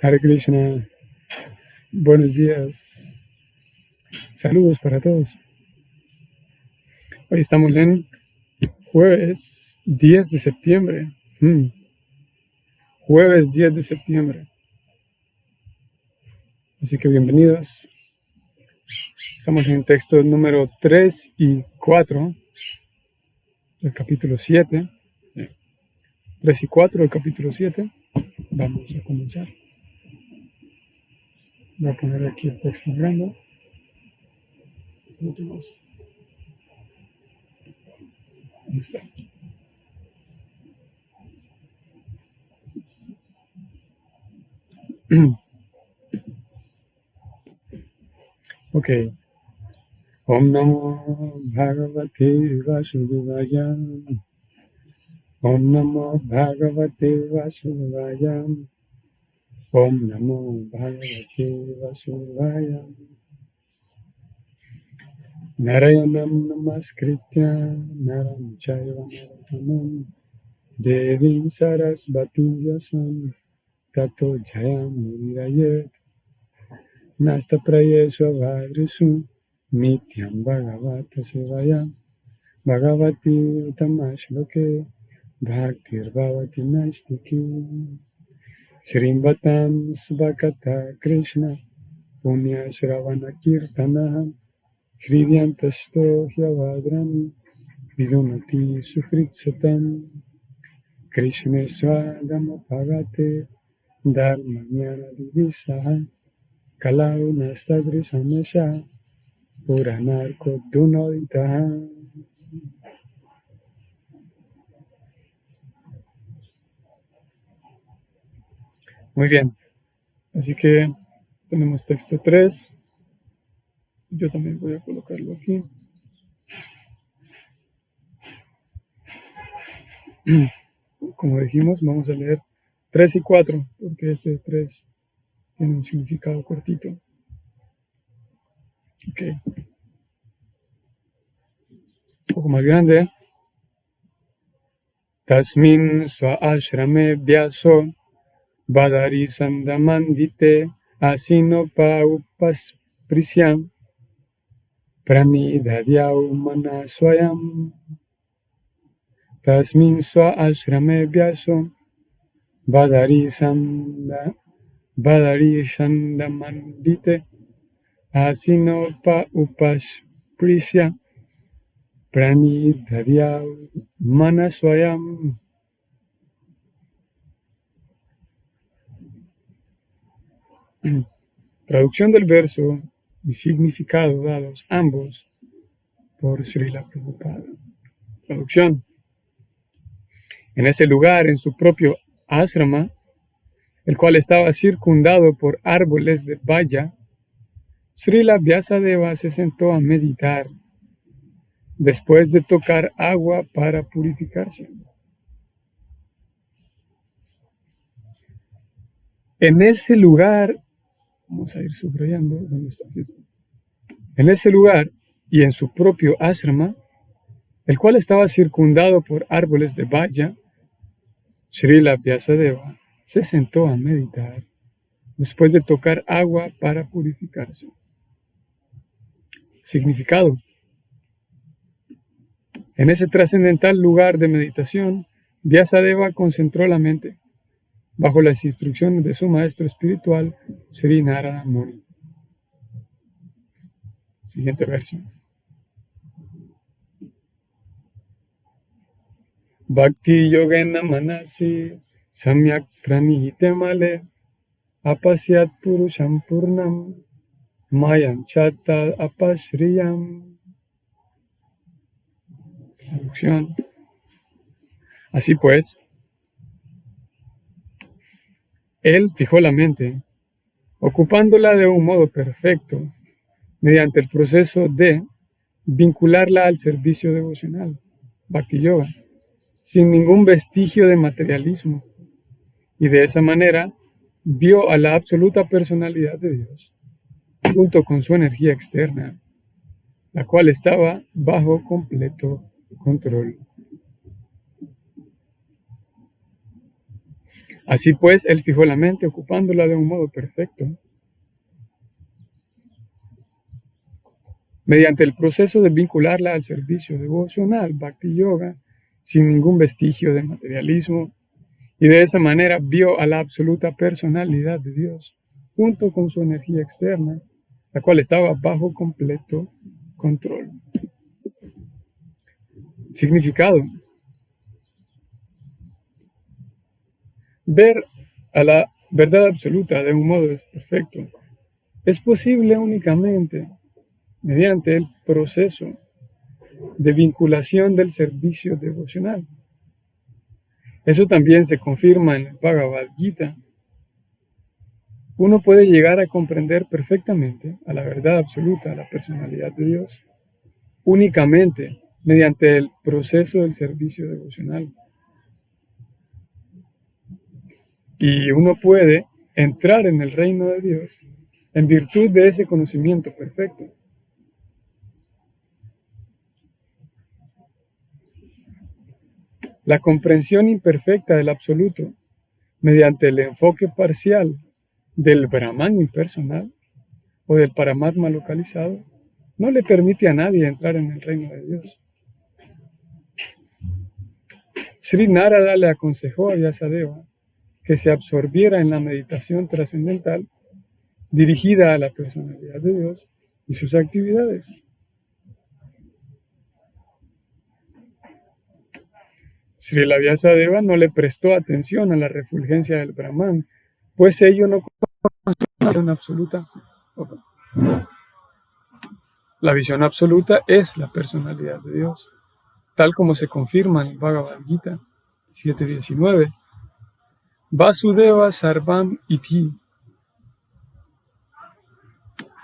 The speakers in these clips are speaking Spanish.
Hare Krishna, buenos días, saludos para todos. Hoy estamos en jueves 10 de septiembre. Jueves 10 de septiembre. Así que bienvenidos. Estamos en el texto número 3 y 4 del capítulo 7. 3 y 4 del capítulo 7. Vamos a comenzar. Voy a poner aquí el texto grande. Últimos. Ahí está. Ok. Om Namo Bhagavate Vasudevaya. Om Namo Bhagavate Vasudevaya. Om Namo Bhagavate Vasudevaya. Narayanam Namaskritya Naram Chaiva Narottamam Devim Sarasvatim Vyasam Tato Jayam Mudirayet Nasta Prayesu Avadrisu Nityam Bhagavata Sevaya Bhagavati Utamashloke Bhaktir Bhavati Naistiki Srimvatam Svakata Krishna Punya Shravana Kirtana Hridyantasto Hyavadrani Vidunati Suhritsatam Krishna Swadama Pagate Dharmanyana Divisaha Kalau Nastadrisamesha Puranarko Dunoditaha. Muy bien, así que tenemos texto 3. Yo también voy a colocarlo aquí. Como dijimos, vamos a leer 3 y 4, porque este 3 tiene un significado cortito. Ok. Un poco más grande. Tasmin swa ashrame vyaso Badari sandamandite asino pa upasprisyam pranidhadyau manaswayam. Tasmin swa ashrame vyaso Badari sandamandite asino pa upasprisyam pranidhadyau manaswayam. Traducción del verso y significado dados ambos por Srila Prabhupada. Traducción. En ese lugar, en su propio ashrama, el cual estaba circundado por árboles de baya, Srila Vyasadeva se sentó a meditar después de tocar agua para purificarse. En ese lugar, vamos a ir subrayando dónde está. En ese lugar y en su propio ashrama, el cual estaba circundado por árboles de baya, Srila Vyasadeva se sentó a meditar después de tocar agua para purificarse. Significado. En ese trascendental lugar de meditación, Vyasadeva concentró la mente bajo las instrucciones de su maestro espiritual, Sri Narada Muni. Siguiente verso. Bhakti yogena manasi samyak pranihite male apasyat purusham purnam mayam chatta apashriyam. Traducción. Así pues, él fijó la mente, ocupándola de un modo perfecto, mediante el proceso de vincularla al servicio devocional, Bhakti Yoga, sin ningún vestigio de materialismo, y de esa manera vio a la absoluta personalidad de Dios, junto con su energía externa, la cual estaba bajo completo control. Así pues, él fijó la mente ocupándola de un modo perfecto, mediante el proceso de vincularla al servicio devocional, Bhakti Yoga, sin ningún vestigio de materialismo, y de esa manera vio a la absoluta personalidad de Dios, junto con su energía externa, la cual estaba bajo completo control. Significado: ver a la verdad absoluta de un modo perfecto es posible únicamente mediante el proceso de vinculación del servicio devocional. Eso también se confirma en el Bhagavad Gita. Uno puede llegar a comprender perfectamente a la verdad absoluta, a la personalidad de Dios, únicamente mediante el proceso del servicio devocional. Y uno puede entrar en el reino de Dios en virtud de ese conocimiento perfecto. La comprensión imperfecta del absoluto mediante el enfoque parcial del Brahman impersonal o del Paramatma localizado no le permite a nadie entrar en el reino de Dios. Sri Narada le aconsejó a Vyasadeva que se absorbiera en la meditación trascendental dirigida a la personalidad de Dios y sus actividades. Srila Vyasadeva no le prestó atención a la refulgencia del Brahman, pues ello no constituye la visión absoluta. La visión absoluta es la personalidad de Dios, tal como se confirma en el Bhagavad Gita 7.19. Vasudeva Sarvam Iti.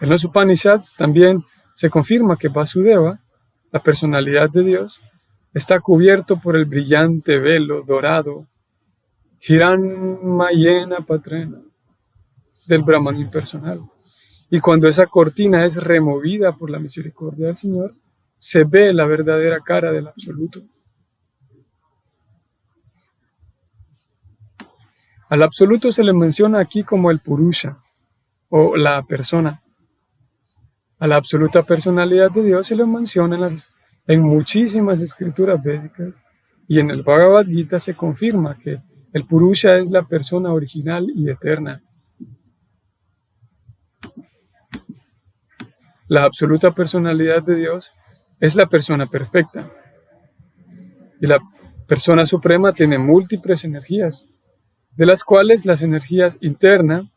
En los Upanishads también se confirma que Vasudeva, la personalidad de Dios, está cubierto por el brillante velo dorado Hiranmayena Patrena del Brahman impersonal. Y cuando esa cortina es removida por la misericordia del Señor, se ve la verdadera cara del Absoluto. Al Absoluto se le menciona aquí como el Purusha, o la persona. A la absoluta personalidad de Dios se le menciona en muchísimas escrituras védicas, y en el Bhagavad Gita se confirma que el Purusha es la persona original y eterna. La absoluta personalidad de Dios es la persona perfecta. Y la persona suprema tiene múltiples energías, de las cuales las energías interna,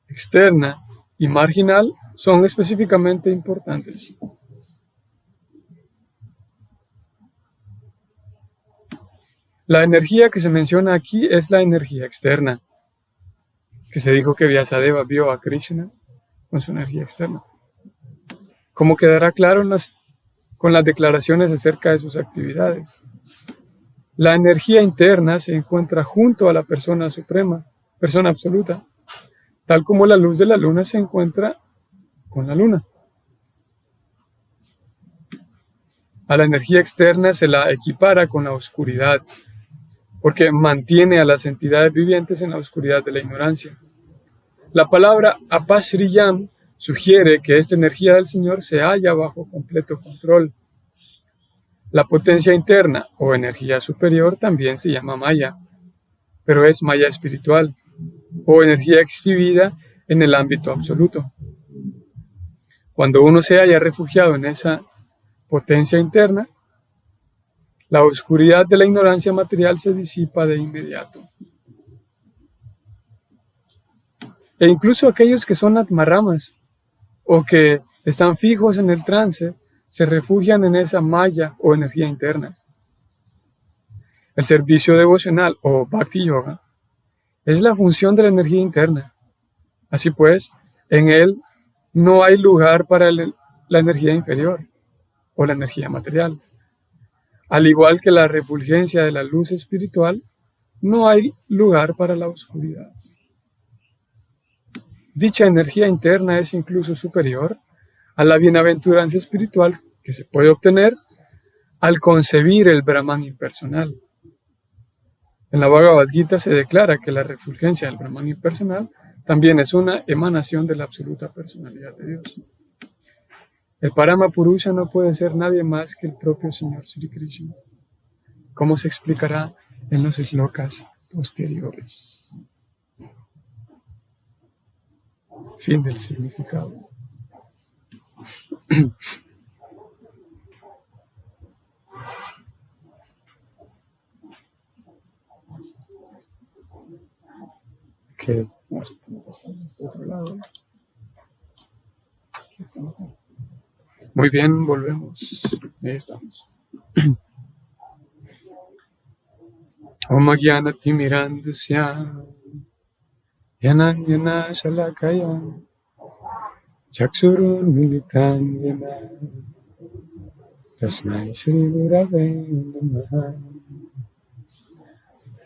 externa y marginal son específicamente importantes. La energía que se menciona aquí es la energía externa, que se dijo que Vyasadeva vio a Krishna con su energía externa. Como quedará claro con las declaraciones acerca de sus actividades. La energía interna se encuentra junto a la persona suprema, persona absoluta, tal como la luz de la luna se encuentra con la luna. A la energía externa se la equipara con la oscuridad, porque mantiene a las entidades vivientes en la oscuridad de la ignorancia. La palabra apashriyam sugiere que esta energía del Señor se halla bajo completo control. La potencia interna o energía superior también se llama Maya, pero es Maya espiritual o energía exhibida en el ámbito absoluto. Cuando uno se haya refugiado en esa potencia interna, la oscuridad de la ignorancia material se disipa de inmediato. E incluso aquellos que son atmaramas o que están fijos en el trance, se refugian en esa maya o energía interna. El servicio devocional o Bhakti Yoga es la función de la energía interna. Así pues, en él no hay lugar para la energía inferior o la energía material. Al igual que la refulgencia de la luz espiritual, no hay lugar para la oscuridad. Dicha energía interna es incluso superior a la bienaventuranza espiritual que se puede obtener al concebir el Brahman impersonal. En la Bhagavad Gita se declara que la refulgencia del Brahman impersonal también es una emanación de la absoluta personalidad de Dios. El Parama Purusha no puede ser nadie más que el propio Señor Sri Krishna, como se explicará en los shlokas posteriores. Fin del significado. Ok, vamos a poner esto en este otro lado. Muy bien, volvemos. Ahí estamos. Om Jnana-timirandasya Jnana Shalakaya Chakshurun Militan Jnana Tasmai Shri Gurave Namaha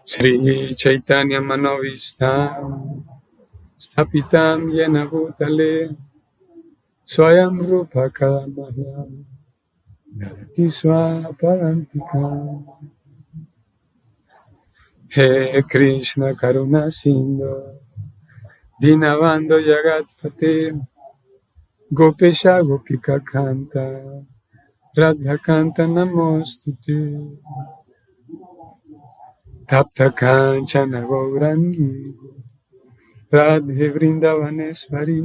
Shri Chaitanya Manovistam Stapitam Yena Bhutale Swayam Rupa Kadamahyam Dharati Swaparantika He Krishna Karuna Sindhu Dinavando Jagatpate Gopesha Gopika Kanta Radha Kanta Namostute Tapta Kanchana Gaurani Radhe Vrindavanesvari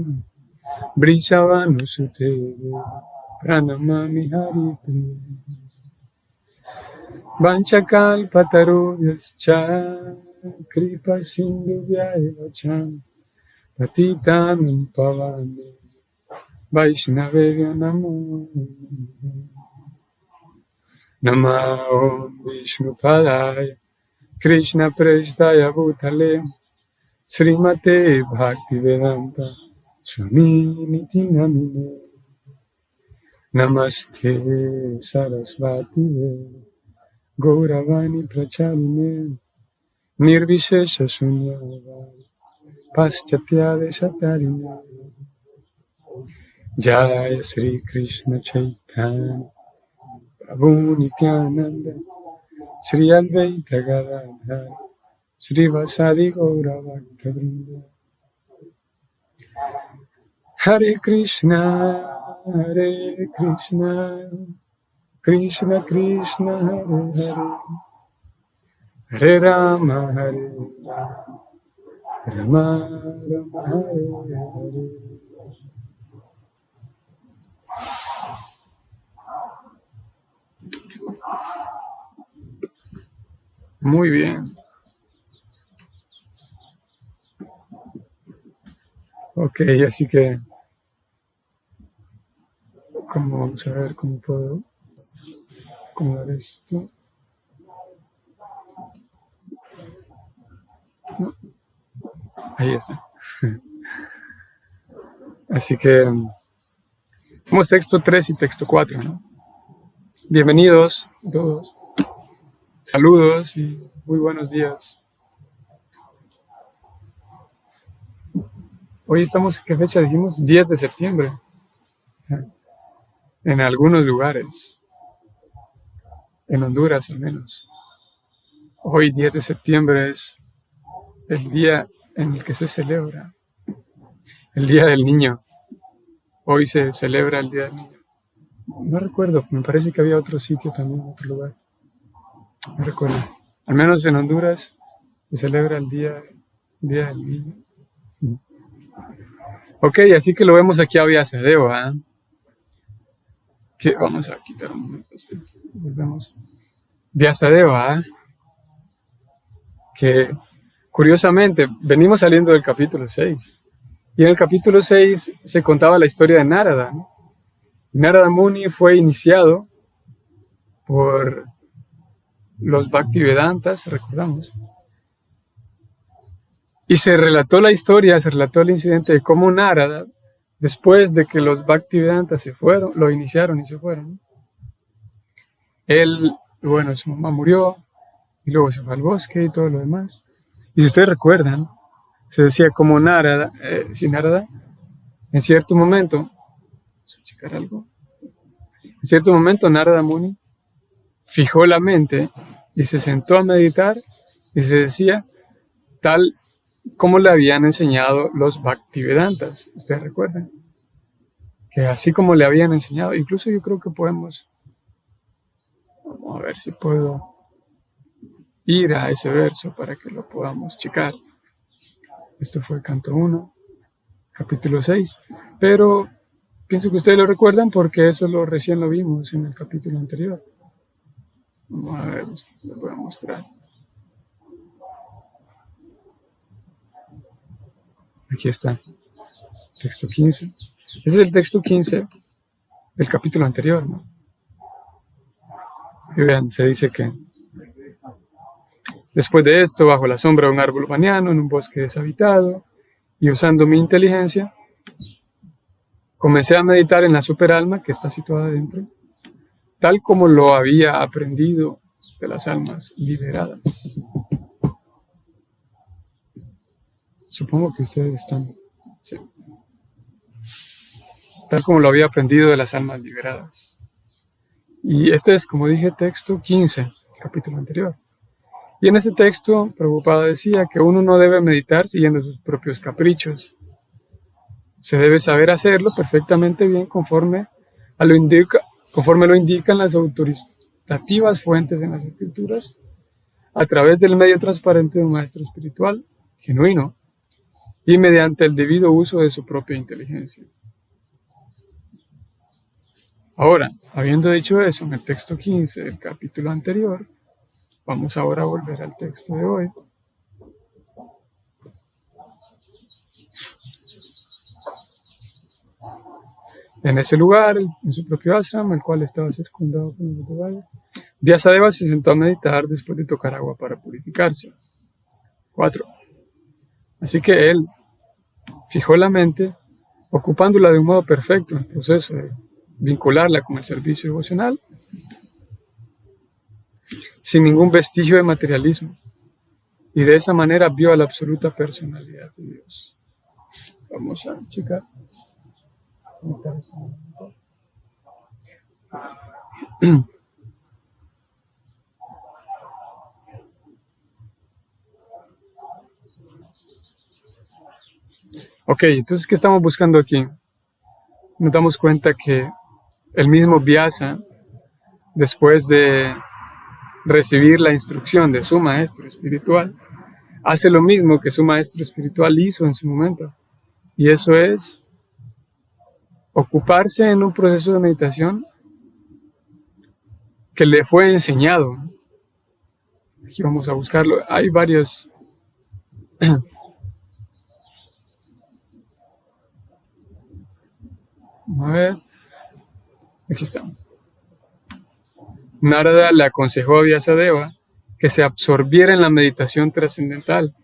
Brishavanusute Pranamami Haripriya Vanchakalpatarubhyascha Kripa Sindhubhyayavacham Patitanam Pavane Vaishnavevya Namo Nama Om Vishnupadaya Krishna Prestaya Bhutale Srimate Bhaktivedanta Swami Niti Namine Namaste Sarasvati Gauravani Pracharine Nirvishesha Shunyavadi Paschatya Deshatarine Jaya Sri Krishna Chaitanya Prabhu Nityananda Sri Advaita Gadadhar Sri Vasadi Gaura Bhakta Vrinda Hare Krishna Krishna Krishna Hare Hare Hare Rama Hare Rama Rama Rama Hare Hare. Muy bien. Ok, así que vamos a ver cómo puedo acomodar esto. No. Ahí está. Así que tenemos texto 3 y texto 4, ¿no? Bienvenidos a todos. Saludos y muy buenos días. Hoy estamos, ¿qué fecha dijimos? 10 de septiembre. En algunos lugares. En Honduras al menos. Hoy 10 de septiembre es el día en el que se celebra el Día del Niño. Hoy se celebra el Día del Niño. No recuerdo, me parece que había otro sitio también, otro lugar. No recuerdo. Al menos en Honduras se celebra el Día del Niño. Ok, así que lo vemos aquí a Vyasadeva. Que vamos a quitar un momento este. Volvemos. Vyasadeva, que curiosamente venimos saliendo del capítulo 6. Y en el capítulo 6 se contaba la historia de Narada, ¿no? Narada Muni fue iniciado por los Bhaktivedantas, recordamos. Y se relató la historia, se relató el incidente de cómo Narada, después de que los Bhaktivedantas se fueron, lo iniciaron y se fueron. Él, bueno, su mamá murió y luego se fue al bosque y todo lo demás. Y si ustedes recuerdan, se decía como Narada, Narada, en cierto momento, vamos a checar algo. En cierto momento Narada Muni fijó la mente y se sentó a meditar Y se decía tal como le habían enseñado los Bhaktivedantas. Ustedes recuerdan que así como le habían enseñado, incluso yo creo que podemos, vamos a ver si puedo ir a ese verso para que lo podamos checar. Esto fue Canto 1, capítulo 6, pero pienso que ustedes lo recuerdan porque eso recién lo vimos en el capítulo anterior. Vamos a ver, les voy a mostrar. Aquí está, texto 15. Ese es el texto 15 del capítulo anterior, ¿no? Y vean, se dice que después de esto, bajo la sombra de un árbol baniano, en un bosque deshabitado, y usando mi inteligencia, comencé a meditar en la superalma que está situada dentro, tal como lo había aprendido de las almas liberadas. Supongo que ustedes están... Sí. Tal como lo había aprendido de las almas liberadas. Y este es, como dije, texto 15, capítulo anterior. Y en ese texto, Prabhupada decía que uno no debe meditar siguiendo sus propios caprichos. Se debe saber hacerlo perfectamente bien conforme lo indican las autoritativas fuentes en las escrituras, a través del medio transparente de un maestro espiritual genuino y mediante el debido uso de su propia inteligencia. Ahora, habiendo dicho eso en el texto 15 del capítulo anterior, vamos ahora a volver al texto de hoy. En ese lugar, en su propio ashram, el cual estaba circundado por un valle, Vyasadeva se sentó a meditar después de tocar agua para purificarse. 4. Así que él fijó la mente, ocupándola de un modo perfecto en el proceso de vincularla con el servicio devocional, sin ningún vestigio de materialismo, y de esa manera vio a la absoluta personalidad de Dios. Vamos a checar. Ok, entonces, ¿qué estamos buscando aquí? Nos damos cuenta que el mismo Vyasa, después de recibir la instrucción de su maestro espiritual, hace lo mismo que su maestro espiritual hizo en su momento. Y eso es ocuparse en un proceso de meditación que le fue enseñado. Aquí vamos a buscarlo. Hay varios. A ver. Aquí está. Narada le aconsejó a Vyasadeva que se absorbiera en la meditación trascendental,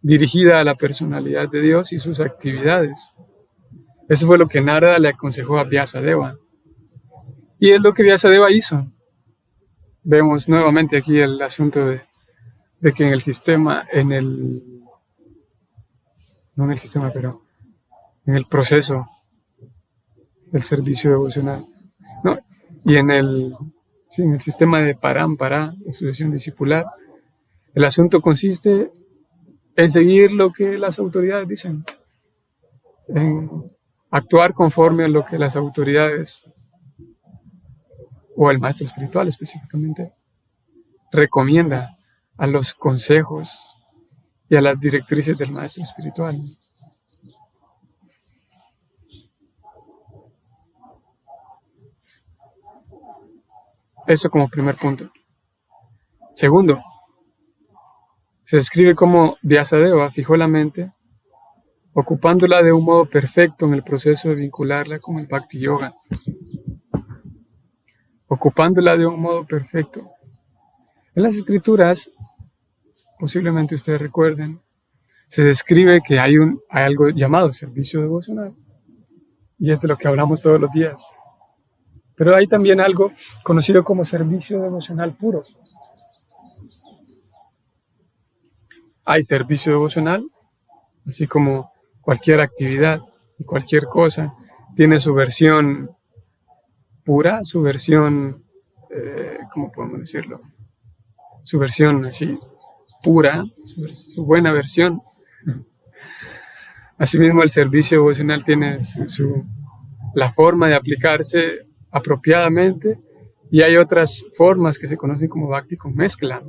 dirigida a la personalidad de Dios y sus actividades. Eso fue lo que Narada le aconsejó a Vyasadeva. Y es lo que Vyasadeva hizo. Vemos nuevamente aquí el asunto de que en el sistema, no en el sistema, pero en el proceso del servicio devocional, no, y en el sistema de parampara, de sucesión discipular, el asunto consiste en seguir lo que las autoridades dicen, en actuar conforme a lo que las autoridades o el maestro espiritual específicamente recomienda a los consejos y a las directrices del maestro espiritual. Eso como primer punto. Segundo, se describe cómo Vyasadeva fijó la mente, ocupándola de un modo perfecto en el proceso de vincularla con el Bhakti Yoga. Ocupándola de un modo perfecto. En las escrituras, posiblemente ustedes recuerden, se describe que hay algo llamado servicio devocional. Y es de lo que hablamos todos los días. Pero hay también algo conocido como servicio devocional puro. Hay servicio devocional, así como cualquier actividad y cualquier cosa tiene su versión pura, su versión, ¿cómo podemos decirlo? Su versión así, pura, su buena versión. Asimismo, el servicio devocional tiene la forma de aplicarse apropiadamente, y hay otras formas que se conocen como bhakti con mezcla.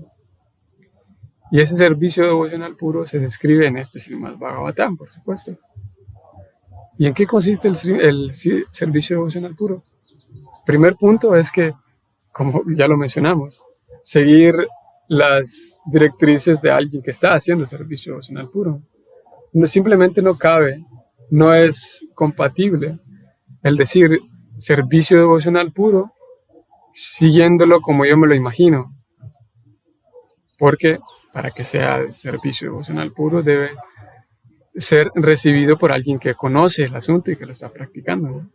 Y ese servicio devocional puro se describe en este Srimad Bhagavatam, por supuesto. ¿Y en qué consiste el servicio devocional puro? Primer punto es que, como ya lo mencionamos, seguir las directrices de alguien que está haciendo servicio devocional puro. Simplemente no cabe, no es compatible el decir servicio devocional puro siguiéndolo como yo me lo imagino. Porque para que sea servicio devocional puro debe ser recibido por alguien que conoce el asunto y que lo está practicando, ¿no?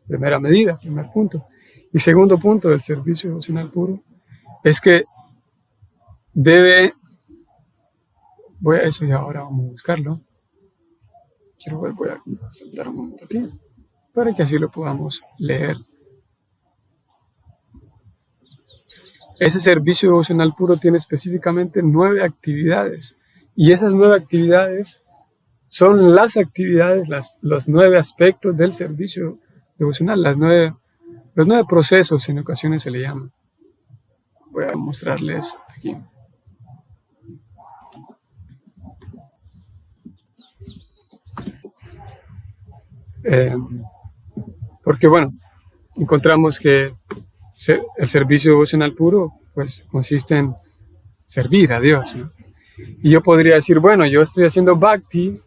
Primera medida, primer punto. Y segundo punto del servicio devocional puro es que voy a eso y ahora vamos a buscarlo. Voy a saltar un momento aquí para que así lo podamos leer. Ese servicio devocional puro tiene específicamente 9 actividades, y esas 9 actividades son las actividades, los 9 aspectos del servicio devocional, los 9 procesos en ocasiones se le llaman. Voy a mostrarles aquí. Porque bueno, encontramos que el servicio devocional puro pues consiste en servir a Dios, ¿no? Y yo podría decir, bueno, yo estoy haciendo bhakti,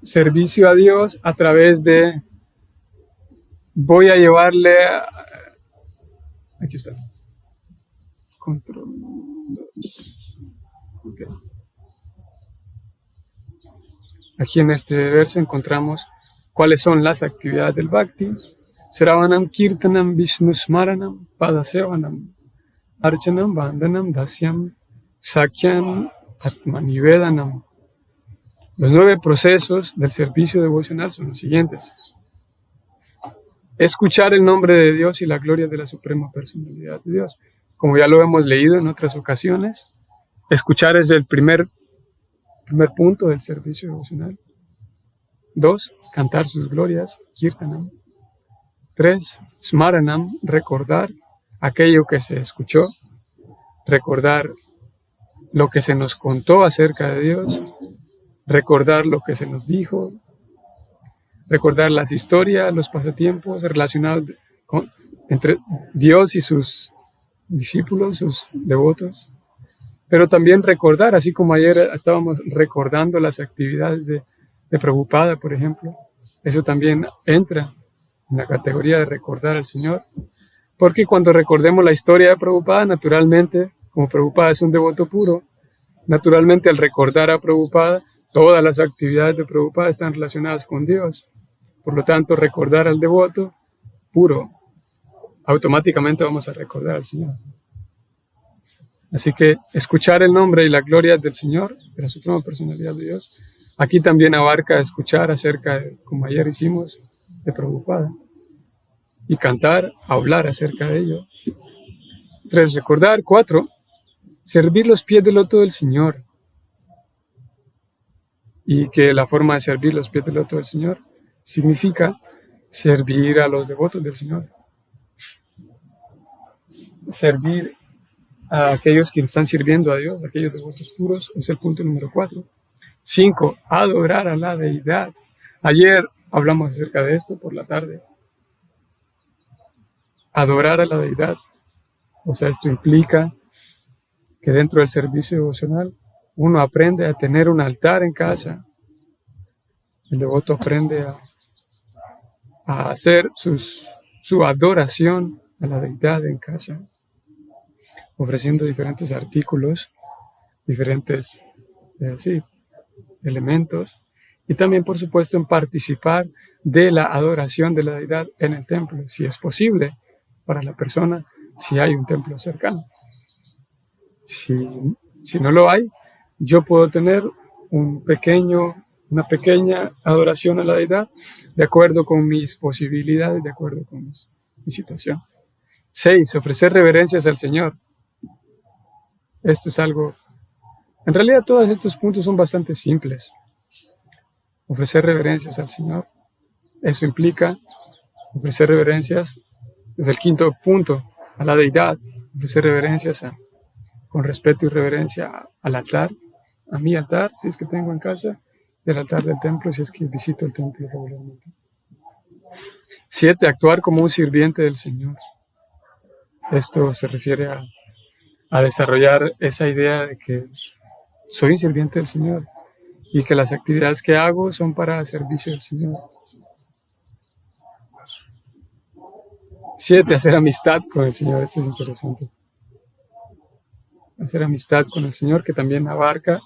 servicio a Dios a través de, voy a llevarle aquí está, control 2. Okay. Aquí en este verso encontramos cuáles son las actividades del bhakti: Sravanam, Kirtanam, Vishnu Smaranam, Padasevanam, Archanam, Vandanam, Dasyam, Sakyam, Atmanivedanam. Los 9 procesos del servicio devocional son los siguientes: escuchar el nombre de Dios y la gloria de la suprema personalidad de Dios. Como ya lo hemos leído en otras ocasiones, escuchar es el primer punto del servicio devocional. 2, cantar sus glorias, kirtanam. 3, smaranam, recordar aquello que se escuchó, recordar lo que se nos contó acerca de Dios, recordar lo que se nos dijo, recordar las historias, los pasatiempos relacionados entre Dios y sus discípulos, sus devotos. Pero también recordar, así como ayer estábamos recordando las actividades de Prabhupada, por ejemplo, eso también entra en la categoría de recordar al Señor. Porque cuando recordemos la historia de Prabhupada, naturalmente, como Prabhupada es un devoto puro, naturalmente al recordar a Prabhupada, todas las actividades de Prabhupada están relacionadas con Dios. Por lo tanto, recordar al devoto puro, automáticamente vamos a recordar al Señor. Así que escuchar el nombre y la gloria del Señor, de la suprema personalidad de Dios, aquí también abarca escuchar acerca de, como ayer hicimos, de Prabhupada, y cantar, hablar acerca de ello. 3, recordar. 4, servir los pies del loto del Señor. Y que la forma de servir los pies del loto del Señor significa servir a los devotos del Señor. Servir a aquellos que están sirviendo a Dios, aquellos devotos puros, es el punto número 4. 5, adorar a la deidad. Ayer hablamos acerca de esto por la tarde. Adorar a la deidad. O sea, esto implica que dentro del servicio devocional uno aprende a tener un altar en casa. El devoto aprende a hacer su adoración a la deidad en casa, ofreciendo diferentes artículos, diferentes elementos, y también, por supuesto, en participar de la adoración de la deidad en el templo, si es posible para la persona, si hay un templo cercano. Si no lo hay, yo puedo tener una pequeña adoración a la deidad de acuerdo con mis posibilidades, de acuerdo con mi situación. 6, ofrecer reverencias al Señor. Esto es algo En realidad todos estos puntos son bastante simples. Ofrecer reverencias al Señor. Eso implica ofrecer reverencias desde el quinto punto a la deidad. Ofrecer reverencias con respeto y reverencia al altar, a mi altar, si es que tengo en casa, y al altar del templo, si es que visito el templo regularmente. 7. Actuar como un sirviente del Señor. Esto se refiere a desarrollar esa idea de que soy un sirviente del Señor y que las actividades que hago son para servicio del Señor. 7. Hacer amistad con el Señor. Esto es interesante. Hacer amistad con el Señor, que también abarca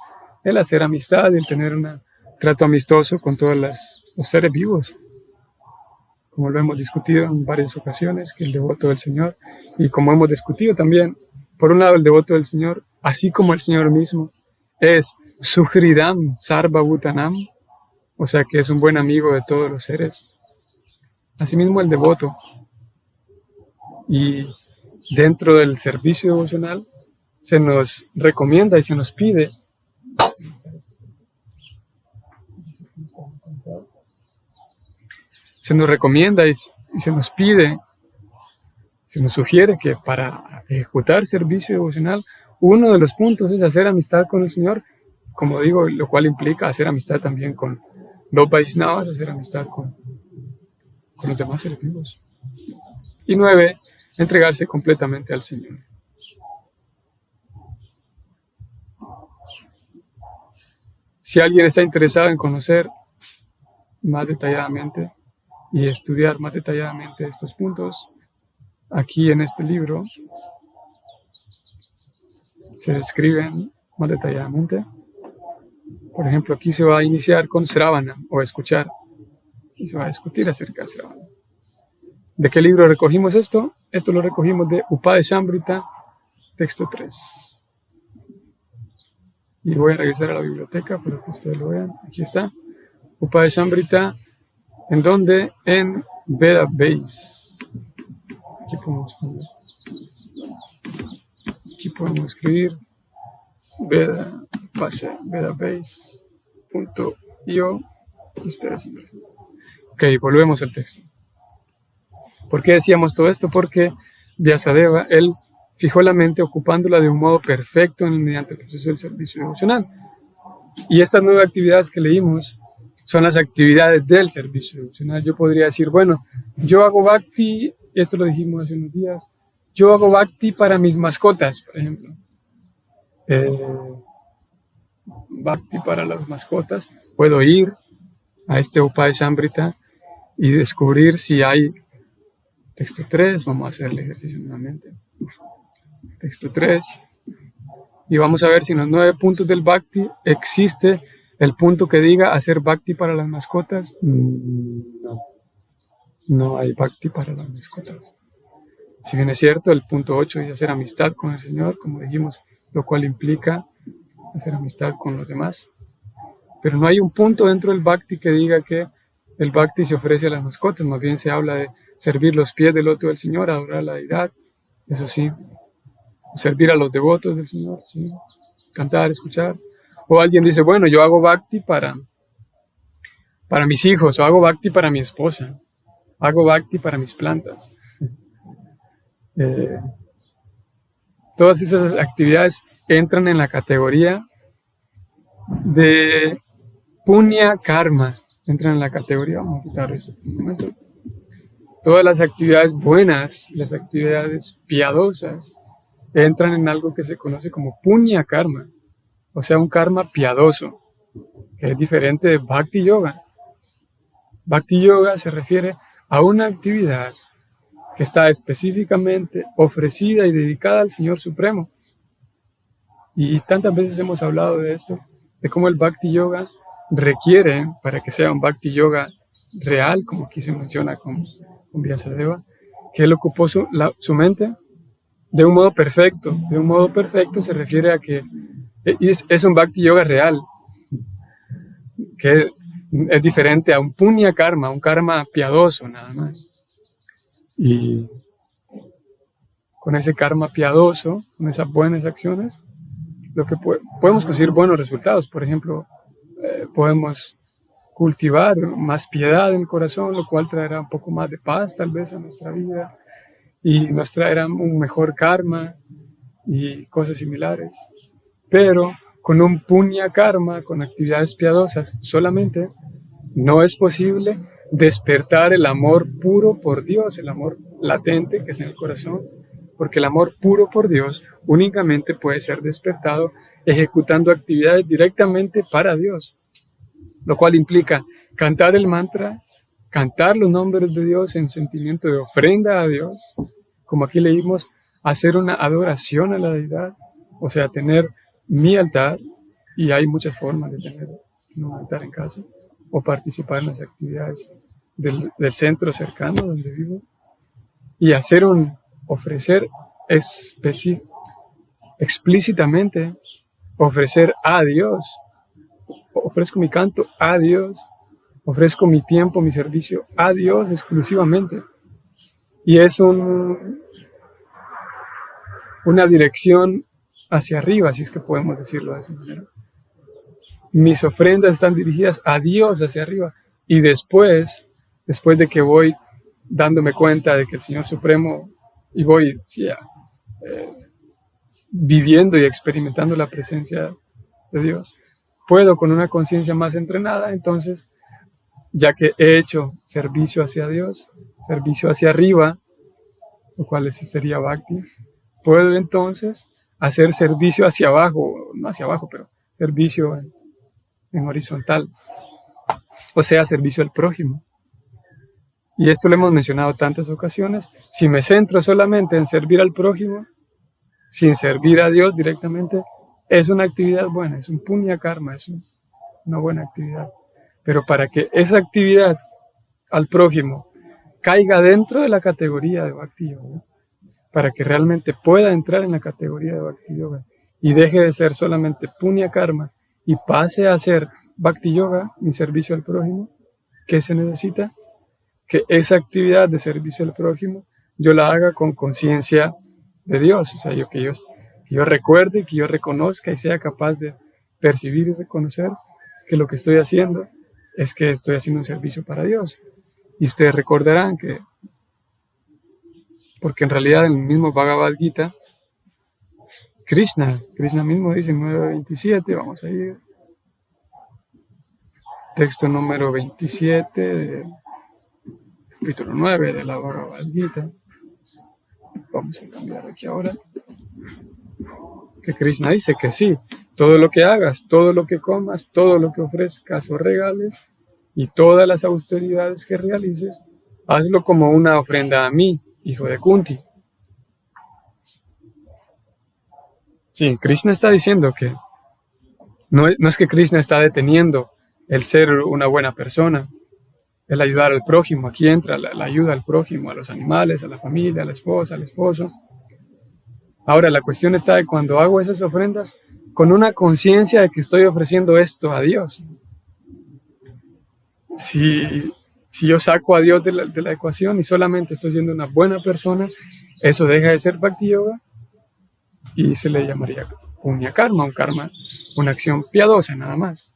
el hacer amistad y el tener un trato amistoso con todos los seres vivos. Como lo hemos discutido en varias ocasiones, que el devoto del Señor, y como hemos discutido también, por un lado el devoto del Señor, así como el Señor mismo, es Suhridam Sarva Bhutanam, o sea que es un buen amigo de todos los seres. Asimismo el devoto. Y dentro del servicio devocional se nos recomienda y se nos pide se nos recomienda y se nos pide, se nos sugiere que para ejecutar servicio devocional, uno de los puntos es hacer amistad con el Señor, como digo, lo cual implica hacer amistad también con los Vaishnavas, hacer amistad con los demás seres vivos. Y 9, entregarse completamente al Señor. Si alguien está interesado en conocer más detalladamente y estudiar más detalladamente estos puntos, aquí en este libro se describen más detalladamente. Por ejemplo, aquí se va a iniciar con Sravana, o escuchar, y se va a discutir acerca de Sravana. ¿De qué libro recogimos esto? Esto lo recogimos de Upadeshambrita, texto 3. Y voy a regresar a la biblioteca para que ustedes lo vean. Aquí está. Upadeshambrita, ¿en dónde? En Veda Base. Aquí podemos poner. Aquí podemos escribir vedabase.io. Ustedes. Ok, volvemos al texto. ¿Por qué decíamos todo esto? Porque Vyasadeva, él fijó la mente ocupándola de un modo perfecto mediante el proceso del servicio devocional. Y estas 9 actividades que leímos son las actividades del servicio devocional. Yo podría decir, bueno, yo hago bhakti, esto lo dijimos hace unos días, yo hago bhakti para mis mascotas, por ejemplo. Bhakti para las mascotas. Puedo ir a este Upadeshambrita y descubrir si hay texto 3, vamos a hacer el ejercicio nuevamente. Texto 3. Y vamos a ver si en los 9 puntos del Bhakti existe el punto que diga hacer Bhakti para las mascotas. No hay Bhakti para las mascotas. Si bien es cierto, el punto 8 es hacer amistad con el Señor, como dijimos, lo cual implica hacer amistad con los demás. Pero no hay un punto dentro del Bhakti que diga que el Bhakti se ofrece a las mascotas, más bien se habla de servir los pies del loto del Señor, adorar a la deidad, eso sí, servir a los devotos del Señor, sí, cantar, escuchar. O alguien dice, bueno, yo hago bhakti para mis hijos, o hago bhakti para mi esposa, hago bhakti para mis plantas. Todas esas actividades entran en la categoría de punya karma, entran en la categoría, vamos a quitar esto por un momento. Todas las actividades buenas, las actividades piadosas, entran en algo que se conoce como punya karma, o sea, un karma piadoso, que es diferente de bhakti yoga. Bhakti yoga se refiere a una actividad que está específicamente ofrecida y dedicada al Señor Supremo. Y tantas veces hemos hablado de esto, de cómo el bhakti yoga requiere, para que sea un bhakti yoga real, como aquí se menciona con Vyasadeva, que él ocupó su mente de un modo perfecto. De un modo perfecto se refiere a que es un bhakti yoga real, que es diferente a un punya karma, un karma piadoso nada más. Y con ese karma piadoso, con esas buenas acciones, lo que podemos conseguir buenos resultados. Por ejemplo, podemos cultivar más piedad en el corazón, lo cual traerá un poco más de paz tal vez a nuestra vida y nos traerá un mejor karma y cosas similares. Pero con un punya karma, con actividades piadosas solamente, no es posible despertar el amor puro por Dios, el amor latente que está en el corazón, porque el amor puro por Dios únicamente puede ser despertado ejecutando actividades directamente para Dios, lo cual implica cantar el mantra, cantar los nombres de Dios en sentimiento de ofrenda a Dios, como aquí leímos, hacer una adoración a la deidad, o sea, tener mi altar, y hay muchas formas de tener un altar en casa, o participar en las actividades del centro cercano donde vivo, y ofrecer explícitamente, ofrecer a Dios. Ofrezco mi canto a Dios, ofrezco mi tiempo, mi servicio a Dios exclusivamente. Y es una dirección hacia arriba, si es que podemos decirlo de esa manera. Mis ofrendas están dirigidas a Dios hacia arriba. Y después de que voy dándome cuenta de que el Señor Supremo, y voy viviendo y experimentando la presencia de Dios, puedo con una conciencia más entrenada, entonces, ya que he hecho servicio hacia Dios, servicio hacia arriba, lo cual sería Bhakti, puedo entonces hacer servicio hacia abajo, no hacia abajo, pero servicio en horizontal, o sea, servicio al prójimo. Y esto lo hemos mencionado tantas ocasiones. Si me centro solamente en servir al prójimo, sin servir a Dios directamente, es una actividad buena, es un punya karma, es una buena actividad. Pero para que esa actividad al prójimo caiga dentro de la categoría de Bhakti Yoga, para que realmente pueda entrar en la categoría de Bhakti Yoga y deje de ser solamente punya karma y pase a ser Bhakti Yoga, mi servicio al prójimo, ¿qué se necesita? Que esa actividad de servicio al prójimo yo la haga con conciencia de Dios, o sea, que yo recuerde, que yo reconozca y sea capaz de percibir y reconocer que lo que estoy haciendo es que estoy haciendo un servicio para Dios. Y ustedes recordarán que, porque en realidad en el mismo Bhagavad Gita, Krishna mismo dice en 9.27, vamos a ir, texto número 27 de capítulo 9 de la Bhagavad Gita. Vamos a cambiar aquí ahora. Que Krishna dice que sí, todo lo que hagas, todo lo que comas, todo lo que ofrezcas o regales y todas las austeridades que realices, hazlo como una ofrenda a mí, hijo de Kunti. Sí, Krishna está diciendo que no es que Krishna está deteniendo el ser una buena persona, el ayudar al prójimo. Aquí entra la ayuda al prójimo, a los animales, a la familia, a la esposa, al esposo. Ahora, la cuestión está de cuando hago esas ofrendas con una conciencia de que estoy ofreciendo esto a Dios. Si yo saco a Dios de la ecuación y solamente estoy siendo una buena persona, eso deja de ser Bhakti Yoga y se le llamaría punya karma, una acción piadosa nada más.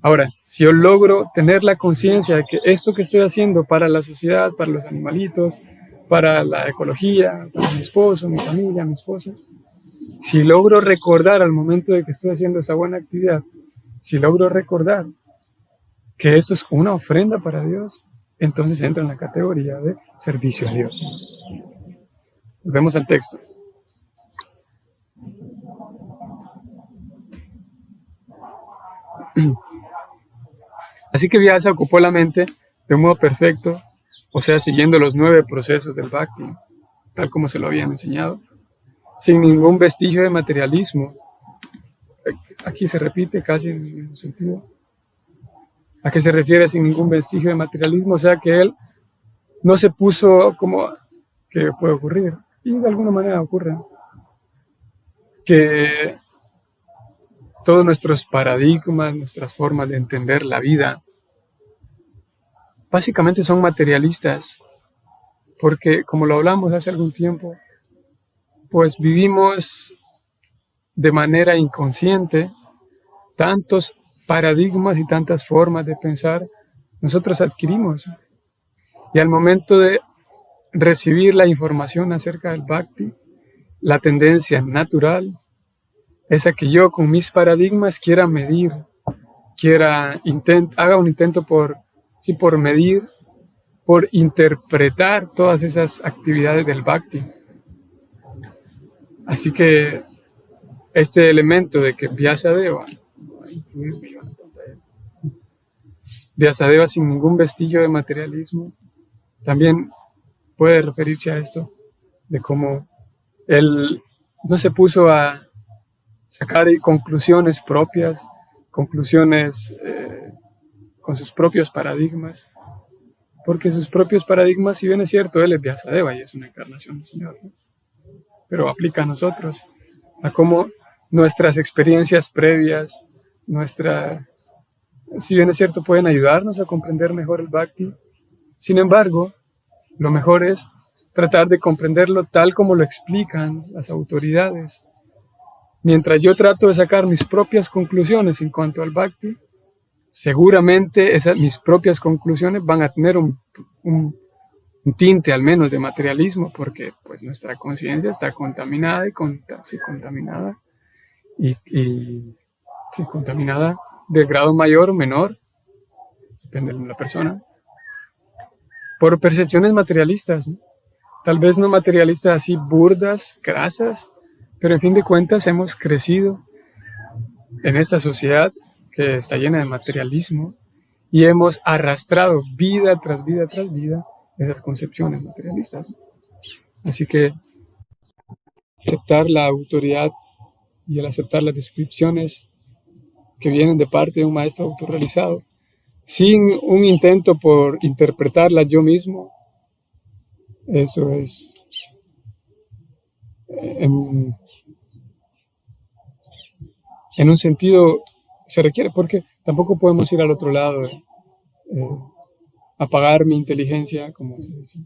Ahora, si yo logro tener la conciencia de que esto que estoy haciendo para la sociedad, para los animalitos, para la ecología, para mi esposo, mi familia, mi esposa, si logro recordar al momento de que estoy haciendo esa buena actividad, si logro recordar que esto es una ofrenda para Dios, entonces entra en la categoría de servicio a Dios. Volvemos al texto. Así que Vyasa ocupó la mente de un modo perfecto, o sea, siguiendo los 9 procesos del Bhakti, tal como se lo habían enseñado, sin ningún vestigio de materialismo. Aquí se repite casi en el mismo sentido. ¿A qué se refiere sin ningún vestigio de materialismo? O sea, que él no se puso como que puede ocurrir, y de alguna manera ocurre, que todos nuestros paradigmas, nuestras formas de entender la vida, básicamente son materialistas, porque como lo hablamos hace algún tiempo, pues vivimos de manera inconsciente tantos paradigmas y tantas formas de pensar nosotros adquirimos. Y al momento de recibir la información acerca del Bhakti, la tendencia natural es a que yo con mis paradigmas quiera medir, haga un intento por medir, por interpretar todas esas actividades del Bhakti. Así que este elemento de que Vyasadeva sin ningún vestigio de materialismo, también puede referirse a esto, de cómo él no se puso a sacar conclusiones propias, conclusiones con sus propios paradigmas, porque sus propios paradigmas, si bien es cierto, él es Vyasadeva y es una encarnación del Señor, ¿no? Pero aplica a nosotros, a cómo nuestras experiencias previas, si bien es cierto, pueden ayudarnos a comprender mejor el Bhakti. Sin embargo, lo mejor es tratar de comprenderlo tal como lo explican las autoridades. Mientras yo trato de sacar mis propias conclusiones en cuanto al Bhakti, seguramente mis propias conclusiones van a tener un tinte al menos de materialismo, porque pues nuestra conciencia está contaminada contaminada de grado mayor o menor, depende de la persona, por percepciones materialistas, ¿no? Tal vez no materialistas así burdas, grasas, pero en fin de cuentas hemos crecido en esta sociedad que está llena de materialismo y hemos arrastrado vida tras vida tras vida esas concepciones materialistas, ¿no? Así que aceptar la autoridad y el aceptar las descripciones que vienen de parte de un maestro autorrealizado, sin un intento por interpretarlas yo mismo, eso es en un sentido se requiere, porque tampoco podemos ir al otro lado, apagar mi inteligencia, como se dice,